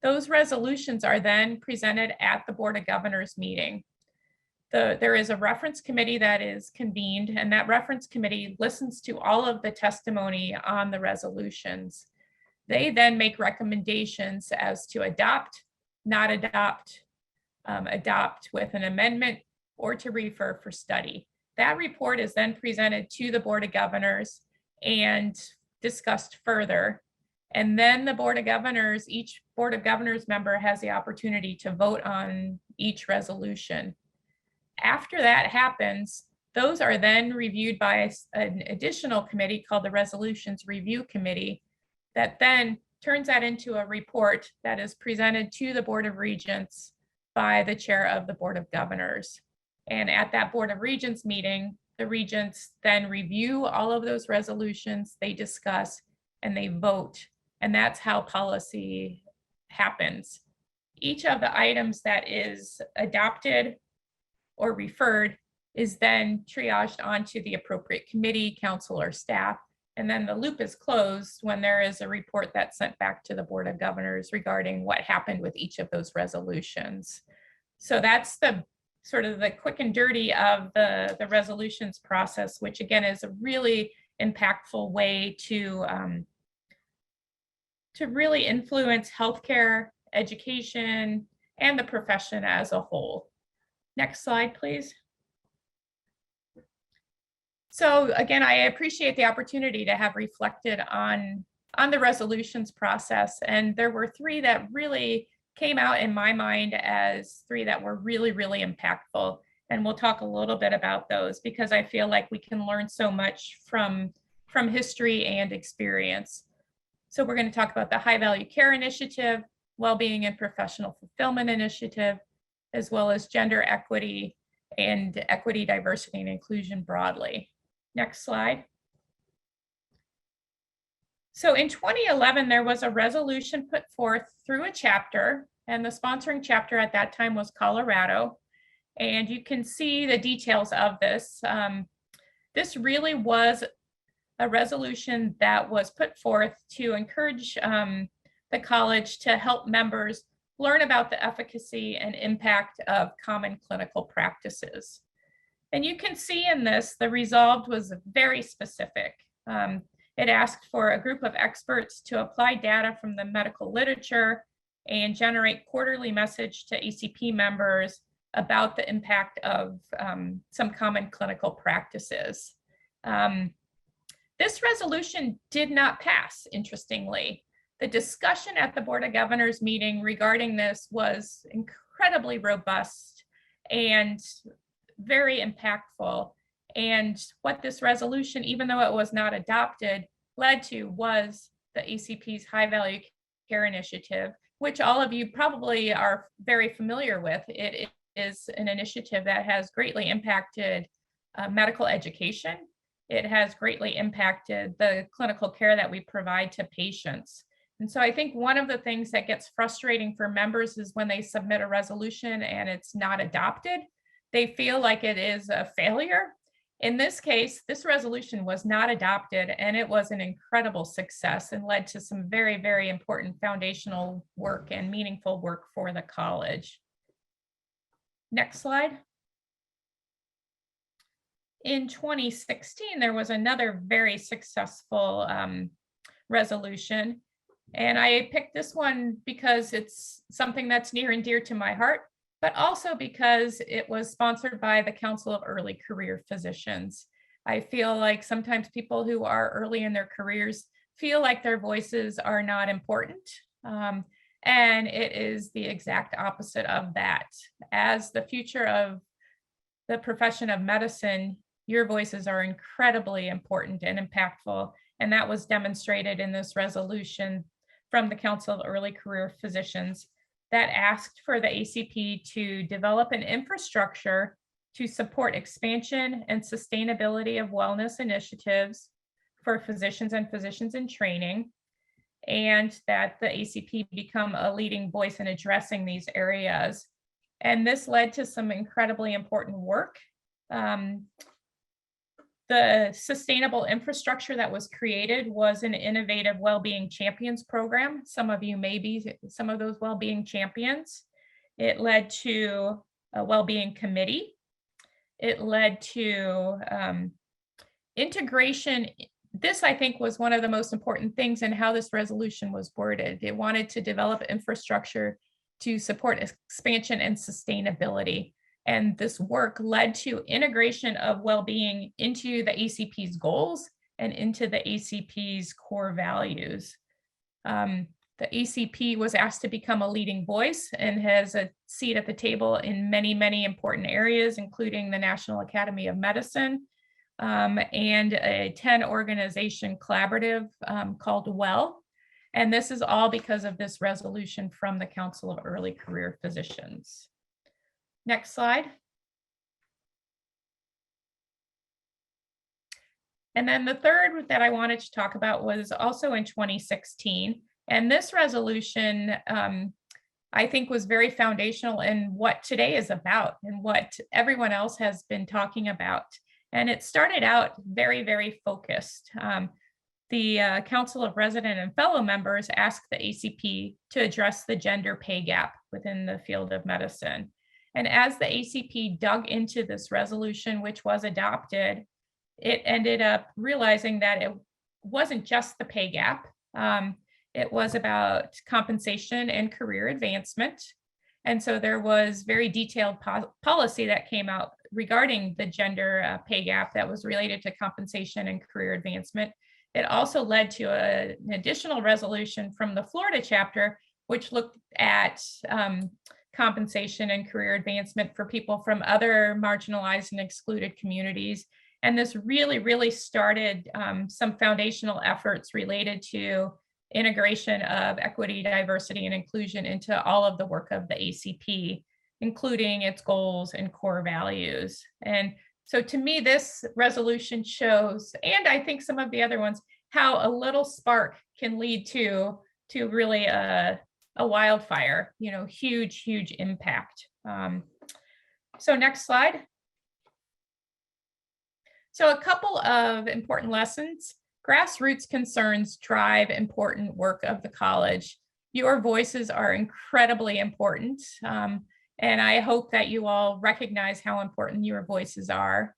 Those resolutions are then presented at the Board of Governors meeting. There is a reference committee that is convened, and that reference committee listens to all of the testimony on the resolutions. They then make recommendations as to adopt, not adopt, adopt with an amendment, or to refer for study. That report is then presented to the Board of Governors and discussed further. And then the Board of Governors, each Board of Governors member has the opportunity to vote on each resolution. After that happens, those are then reviewed by an additional committee called the Resolutions Review Committee that then turns that into a report that is presented to the Board of Regents by the chair of the Board of Governors. And at that Board of Regents meeting, the regents then review all of those resolutions, they discuss, and they vote. And that's how policy happens. Each of the items that is adopted or referred is then triaged onto the appropriate committee, council, or staff. And then the loop is closed when there is a report that's sent back to the Board of Governors regarding what happened with each of those resolutions. So that's the sort of the quick and dirty of the resolutions process, which again is a really impactful way to really influence healthcare, education, and the profession as a whole. Next slide, please. So again, I appreciate the opportunity to have reflected on the resolutions process. And there were 3 that really came out in my mind as 3 that were really, really impactful. And we'll talk a little bit about those because I feel like we can learn so much from history and experience. So we're going to talk about the High Value Care Initiative, Wellbeing and Professional Fulfillment Initiative, as well as gender equity and equity, diversity, and inclusion broadly. Next slide. So in 2011, there was a resolution put forth through a chapter, and the sponsoring chapter at that time was Colorado. And you can see the details of this. This really was a resolution that was put forth to encourage the college to help members learn about the efficacy and impact of common clinical practices. And you can see in this, the resolved was very specific. It asked for a group of experts to apply data from the medical literature and generate quarterly message to ACP members about the impact of some common clinical practices. This resolution did not pass, interestingly. The discussion at the Board of Governors meeting regarding this was incredibly robust and very impactful. And what this resolution, even though it was not adopted, led to was the ACP's High Value Care Initiative, which all of you probably are very familiar with. It is an initiative that has greatly impacted medical education. It has greatly impacted the clinical care that we provide to patients. And so I think one of the things that gets frustrating for members is when they submit a resolution and it's not adopted, they feel like it is a failure. In this case, this resolution was not adopted, and it was an incredible success and led to some very, very important foundational work and meaningful work for the college. Next slide. In 2016, there was another very successful resolution. And I picked this one because it's something that's near and dear to my heart, but also because it was sponsored by the Council of Early Career Physicians. I feel like sometimes people who are early in their careers feel like their voices are not important. And it is the exact opposite of that. As the future of the profession of medicine, your voices are incredibly important and impactful. And that was demonstrated in this resolution from the Council of Early Career Physicians that asked for the ACP to develop an infrastructure to support expansion and sustainability of wellness initiatives for physicians and physicians in training, and that the ACP become a leading voice in addressing these areas. And this led to some incredibly important work. The sustainable infrastructure that was created was an innovative well-being champions program. Some of you may be some of those well-being champions. It led to a well-being committee. It led to integration. This, I think, was one of the most important things in how this resolution was worded. It wanted to develop infrastructure to support expansion and sustainability. And this work led to integration of well-being into the ACP's goals and into the ACP's core values. The ACP was asked to become a leading voice and has a seat at the table in many, many important areas, including the National Academy of Medicine and a 10-organization collaborative called WELL. And this is all because of this resolution from the Council of Early Career Physicians. Next slide. And then the third that I wanted to talk about was also in 2016. And this resolution, I think, was very foundational in what today is about and what everyone else has been talking about. And it started out very, very focused. The Council of Resident and Fellow members asked the ACP to address the gender pay gap within the field of medicine. And as the ACP dug into this resolution, which was adopted, it ended up realizing that it wasn't just the pay gap. It was about compensation and career advancement. And so there was very detailed policy that came out regarding the gender pay gap that was related to compensation and career advancement. It also led to an additional resolution from the Florida chapter, which looked at compensation and career advancement for people from other marginalized and excluded communities. And this really, really started some foundational efforts related to integration of equity, diversity, and inclusion into all of the work of the ACP, including its goals and core values. And so to me, this resolution shows, and I think some of the other ones, how a little spark can lead to really a wildfire, huge, huge impact. So next slide. So a couple of important lessons Grassroots concerns drive important work of the college. Your voices are incredibly important, and I hope that you all recognize how important your voices are.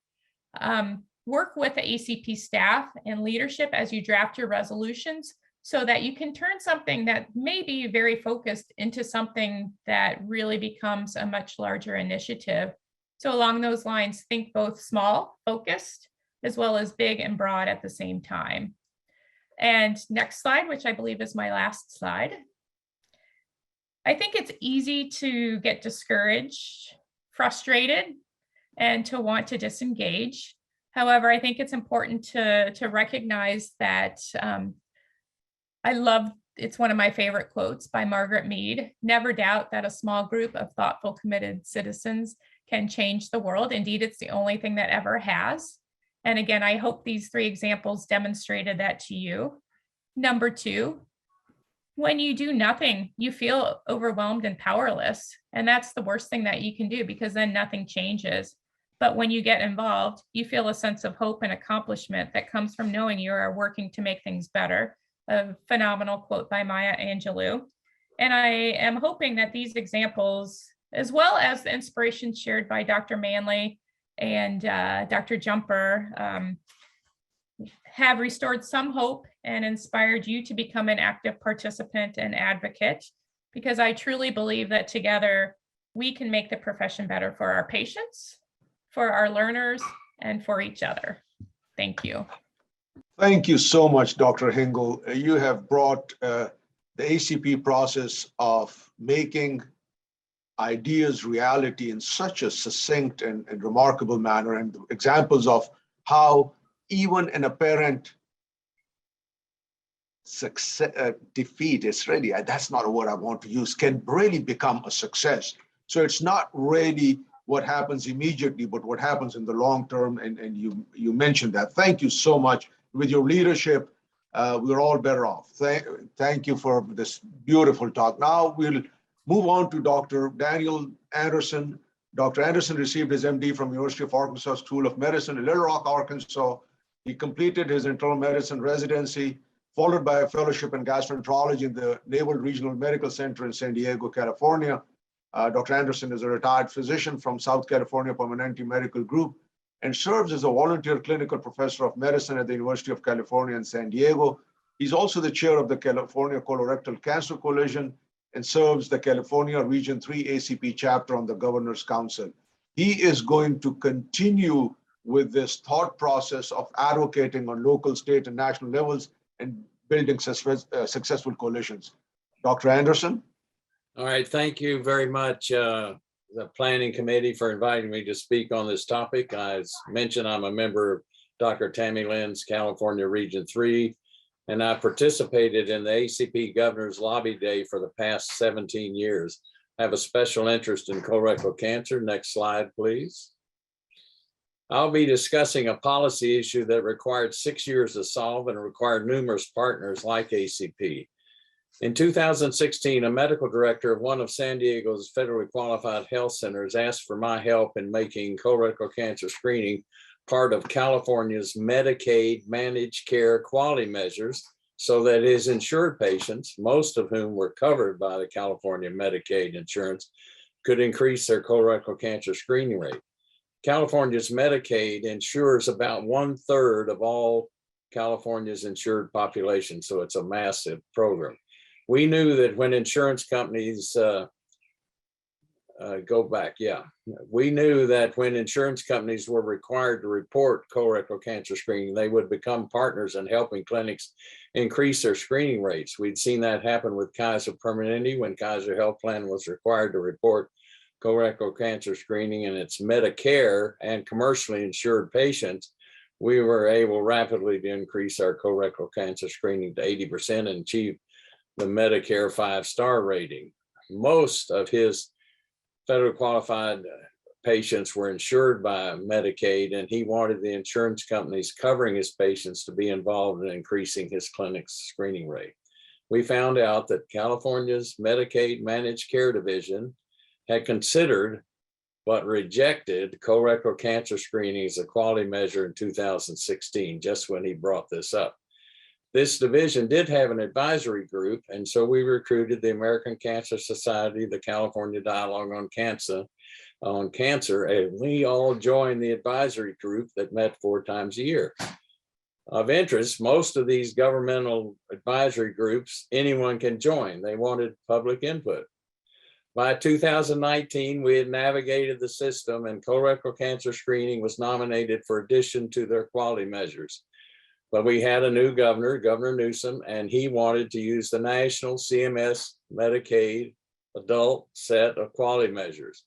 Work with the ACP staff and leadership as you draft your resolutions so that you can turn something that may be very focused into something that really becomes a much larger initiative. So along those lines, think both small, focused, as well as big and broad at the same time. And next slide, which I believe is my last slide. I think it's easy to get discouraged, frustrated, and to want to disengage. However, I think it's important to recognize that it's one of my favorite quotes by Margaret Mead: "Never doubt that a small group of thoughtful, committed citizens can change the world. Indeed, it's the only thing that ever has." And again, I hope these 3 examples demonstrated that to you. Number 2, when you do nothing, you feel overwhelmed and powerless. And that's the worst thing that you can do, because then nothing changes. But when you get involved, you feel a sense of hope and accomplishment that comes from knowing you are working to make things better. A phenomenal quote by Maya Angelou. And I am hoping that these examples, as well as the inspiration shared by Dr. Manley and Dr. Jumper, have restored some hope and inspired you to become an active participant and advocate, because I truly believe that together we can make the profession better for our patients, for our learners, and for each other. Thank you. Thank you so much, Dr. Hingle. You have brought the ACP process of making ideas reality in such a succinct and remarkable manner, and examples of how even an apparent defeat, is really, that's not a word I want to use, can really become a success. So it's not really what happens immediately, but what happens in the long term, and you mentioned that. Thank you so much. With your leadership, we're all better off. Thank you for this beautiful talk. Now we'll move on to Dr. Daniel Anderson. Dr. Anderson received his MD from University of Arkansas School of Medicine in Little Rock, Arkansas. He completed his internal medicine residency, followed by a fellowship in gastroenterology in the Naval Regional Medical Center in San Diego, California. Dr. Anderson is a retired physician from South California Permanente Medical Group and serves as a volunteer clinical professor of medicine at the University of California in San Diego. He's also the chair of the California Colorectal Cancer Coalition and serves the California Region 3 ACP chapter on the Governor's Council. He is going to continue with this thought process of advocating on local, state, and national levels and building successful coalitions. Dr. Anderson? All right, thank you very much, the Planning Committee, for inviting me to speak on this topic. As mentioned, I'm a member of Dr. Tammy Lynn's California Region 3, and I participated in the ACP Governor's Lobby Day for the past 17 years. I have a special interest in colorectal cancer. Next slide, please. I'll be discussing a policy issue that required 6 years to solve and required numerous partners like ACP. In 2016, a medical director of one of San Diego's federally qualified health centers asked for my help in making colorectal cancer screening part of California's Medicaid managed care quality measures so that his insured patients, most of whom were covered by the California Medicaid insurance, could increase their colorectal cancer screening rate. California's Medicaid insures about 1/3 of all California's insured population, so it's a massive program. We knew that when insurance companies we knew that when insurance companies were required to report colorectal cancer screening, they would become partners in helping clinics increase their screening rates. We'd seen that happen with Kaiser Permanente when Kaiser Health Plan was required to report colorectal cancer screening in its Medicare and commercially insured patients. We were able rapidly to increase our colorectal cancer screening to 80% and achieve the Medicare 5-star rating. Most of his federally qualified patients were insured by Medicaid, and he wanted the insurance companies covering his patients to be involved in increasing his clinic's screening rate. We found out that California's Medicaid Managed Care Division had considered but rejected colorectal cancer screening as a quality measure in 2016, just when he brought this up. This division did have an advisory group, and so we recruited the American Cancer Society, the California Dialogue on Cancer, and we all joined the advisory group that met 4 times a year. Of interest, most of these governmental advisory groups, anyone can join. They wanted public input. By 2019, we had navigated the system and colorectal cancer screening was nominated for addition to their quality measures. But we had a new governor, Governor Newsom, and he wanted to use the national CMS Medicaid adult set of quality measures.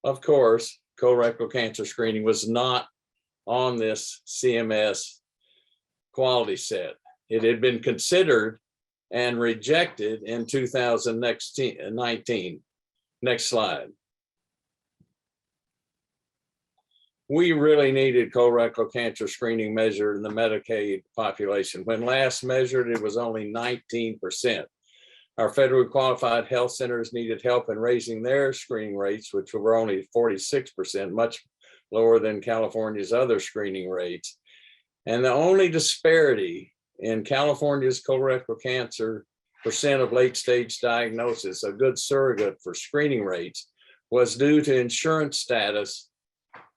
Of course, colorectal cancer screening was not on this CMS quality set. It had been considered and rejected in 2019. Next slide. We really needed colorectal cancer screening measured in the Medicaid population. When last measured, it was only 19%. Our federally qualified health centers needed help in raising their screening rates, which were only 46%, much lower than California's other screening rates. And the only disparity in California's colorectal cancer percent of late stage diagnosis, a good surrogate for screening rates, was due to insurance status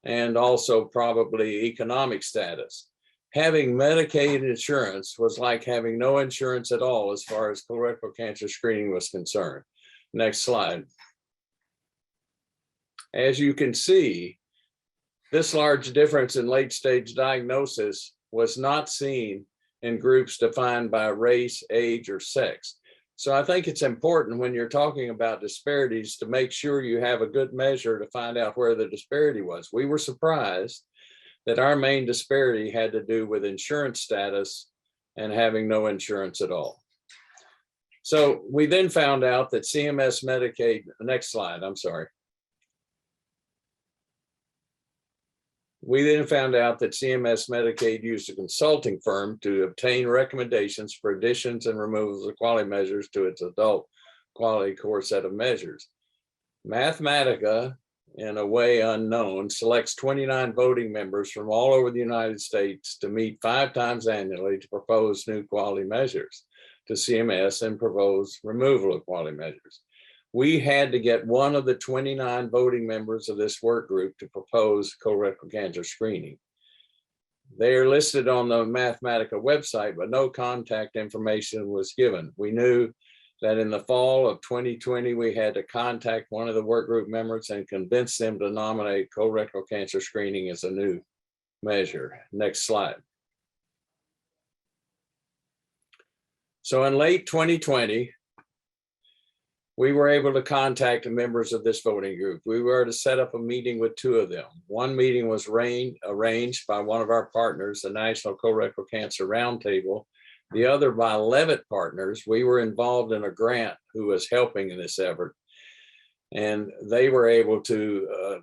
and also probably economic status. Having Medicaid insurance was like having no insurance at all as far as colorectal cancer screening was concerned. Next slide. As you can see, this large difference in late stage diagnosis was not seen in groups defined by race, age, or sex. So I think it's important when you're talking about disparities to make sure you have a good measure to find out where the disparity was. We were surprised that our main disparity had to do with insurance status and having no insurance at all. So we then found out that CMS Medicaid, next slide, I'm sorry. We then found out that CMS Medicaid used a consulting firm to obtain recommendations for additions and removals of quality measures to its adult quality core set of measures. Mathematica, in a way unknown, selects 29 voting members from all over the United States to meet 5 times annually to propose new quality measures to CMS and propose removal of quality measures. We had to get one of the 29 voting members of this work group to propose colorectal cancer screening. They are listed on the Mathematica website, but no contact information was given. We knew that in the fall of 2020, we had to contact one of the work group members and convince them to nominate colorectal cancer screening as a new measure. Next slide. So in late 2020, we were able to contact the members of this voting group. We were to set up a meeting with 2 of them. One meeting was arranged by one of our partners, the National Colorectal Cancer Roundtable. The other by Levitt Partners. We were involved in a grant who was helping in this effort. And they were able to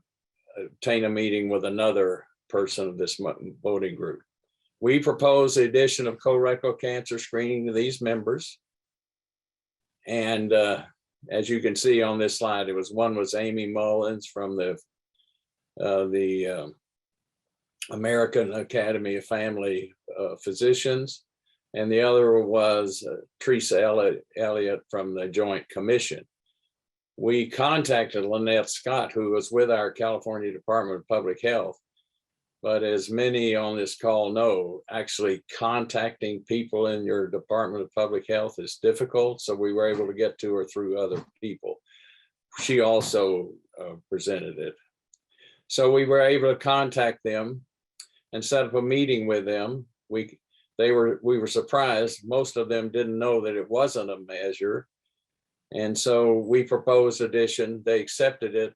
obtain a meeting with another person of this voting group. We proposed the addition of colorectal cancer screening to these members. And as you can see on this slide, one was Amy Mullins from the American Academy of Family Physicians, and the other was Teresa Elliott from the Joint Commission. We contacted Lynette Scott, who was with our California Department of Public Health, but as many on this call know, actually contacting people in your Department of Public Health is difficult, so we were able to get to her through other people. She also presented it. So we were able to contact them and set up a meeting with them. We were surprised. Most of them didn't know that it wasn't a measure. And so we proposed addition. They accepted it,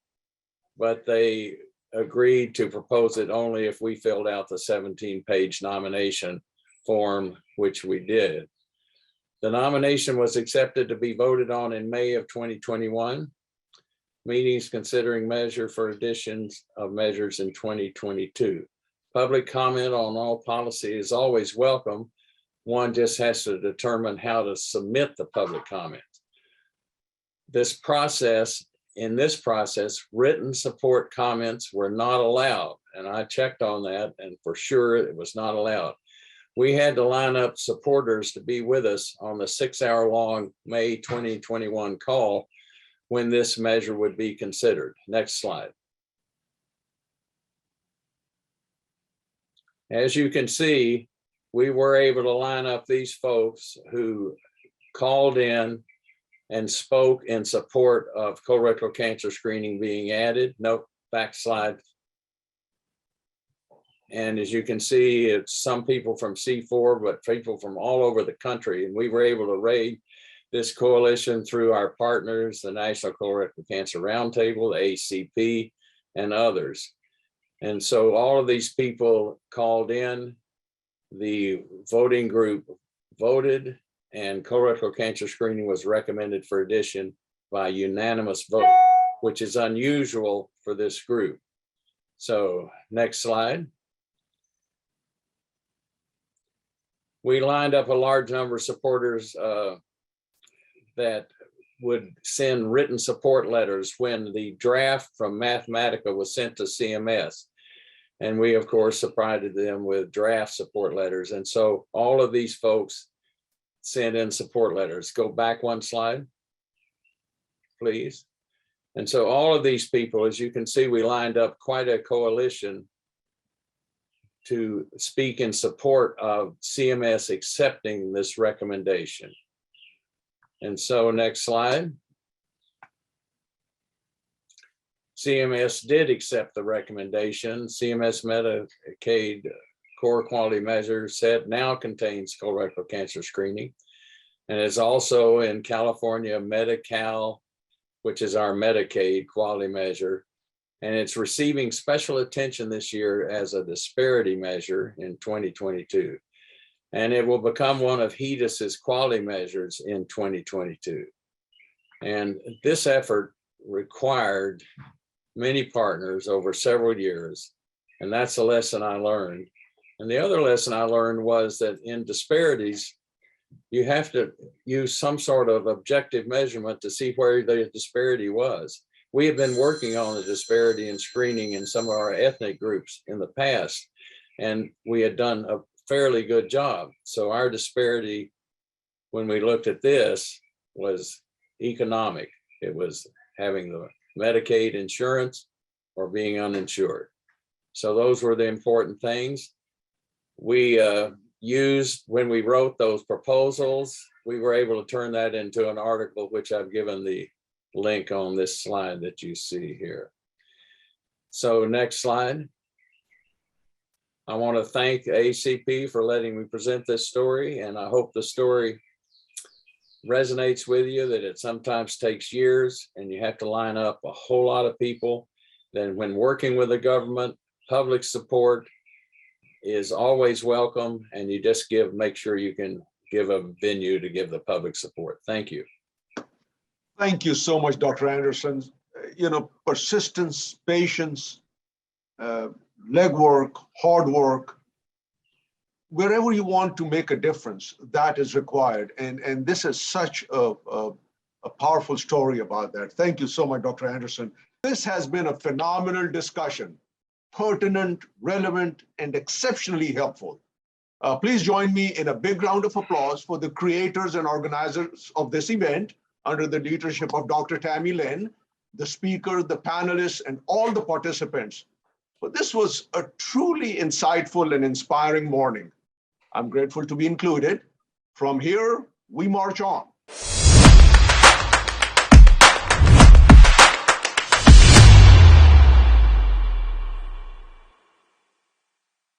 but they agreed to propose it only if we filled out the 17-page nomination form, which we did. The nomination was accepted to be voted on in May of 2021. Meetings considering measure for additions of measures in 2022. Public comment on all policy is always welcome. One just has to determine how to submit the public comments. In this process, written support comments were not allowed. And I checked on that, and for sure it was not allowed. we had to line up supporters to be with us on the 6-hour-long May 2021 call when this measure would be considered. Next slide. As you can see, we were able to line up these folks who called in and spoke in support of colorectal cancer screening being added. Nope, back slide. And as you can see, it's some people from C4, but people from all over the country. And we were able to raise this coalition through our partners, the National Colorectal Cancer Roundtable, the ACP, and others. And so all of these people called in, the voting group voted, and colorectal cancer screening was recommended for addition by unanimous vote, which is unusual for this group. So next slide. We lined up a large number of supporters that would send written support letters when the draft from Mathematica was sent to CMS. And we, of course, supplied them with draft support letters. And so all of these folks sent in support letters. Go back one slide, please. And so all of these people, as you can see, we lined up quite a coalition to speak in support of CMS accepting this recommendation. And so next slide. CMS did accept the recommendation. CMS Medicaid core quality measure set now contains colorectal cancer screening. And it's also in California Medi-Cal, which is our Medicaid quality measure. And it's receiving special attention this year as a disparity measure in 2022. And it will become one of HEDIS's quality measures in 2022. And this effort required many partners over several years. And that's a lesson I learned. And the other lesson I learned was that in disparities, you have to use some sort of objective measurement to see where the disparity was. We have been working on the disparity in screening in some of our ethnic groups in the past, and we had done a fairly good job. So our disparity, when we looked at this, was economic. It was having the Medicaid insurance or being uninsured. So those were the important things. We used, when we wrote those proposals, we were able to turn that into an article, which I've given the link on this slide that you see here. So next slide. I want to thank ACP for letting me present this story, and I hope the story resonates with you, that it sometimes takes years and you have to line up a whole lot of people. Then when working with the government, public support is always welcome, and you just make sure you can give a venue to give the public support. Thank you. Thank you so much, Dr. Anderson. You know, persistence, patience, legwork, hard work, wherever you want to make a difference, that is required. And this is such a powerful story about that. Thank you so much, Dr. Anderson. This has been a phenomenal discussion, pertinent, relevant, and exceptionally helpful. Please join me in a big round of applause for the creators and organizers of this event under the leadership of Dr. Tammy Lynn, the speaker, the panelists, and all the participants. But this was a truly insightful and inspiring morning. I'm grateful to be included. From here, we march on.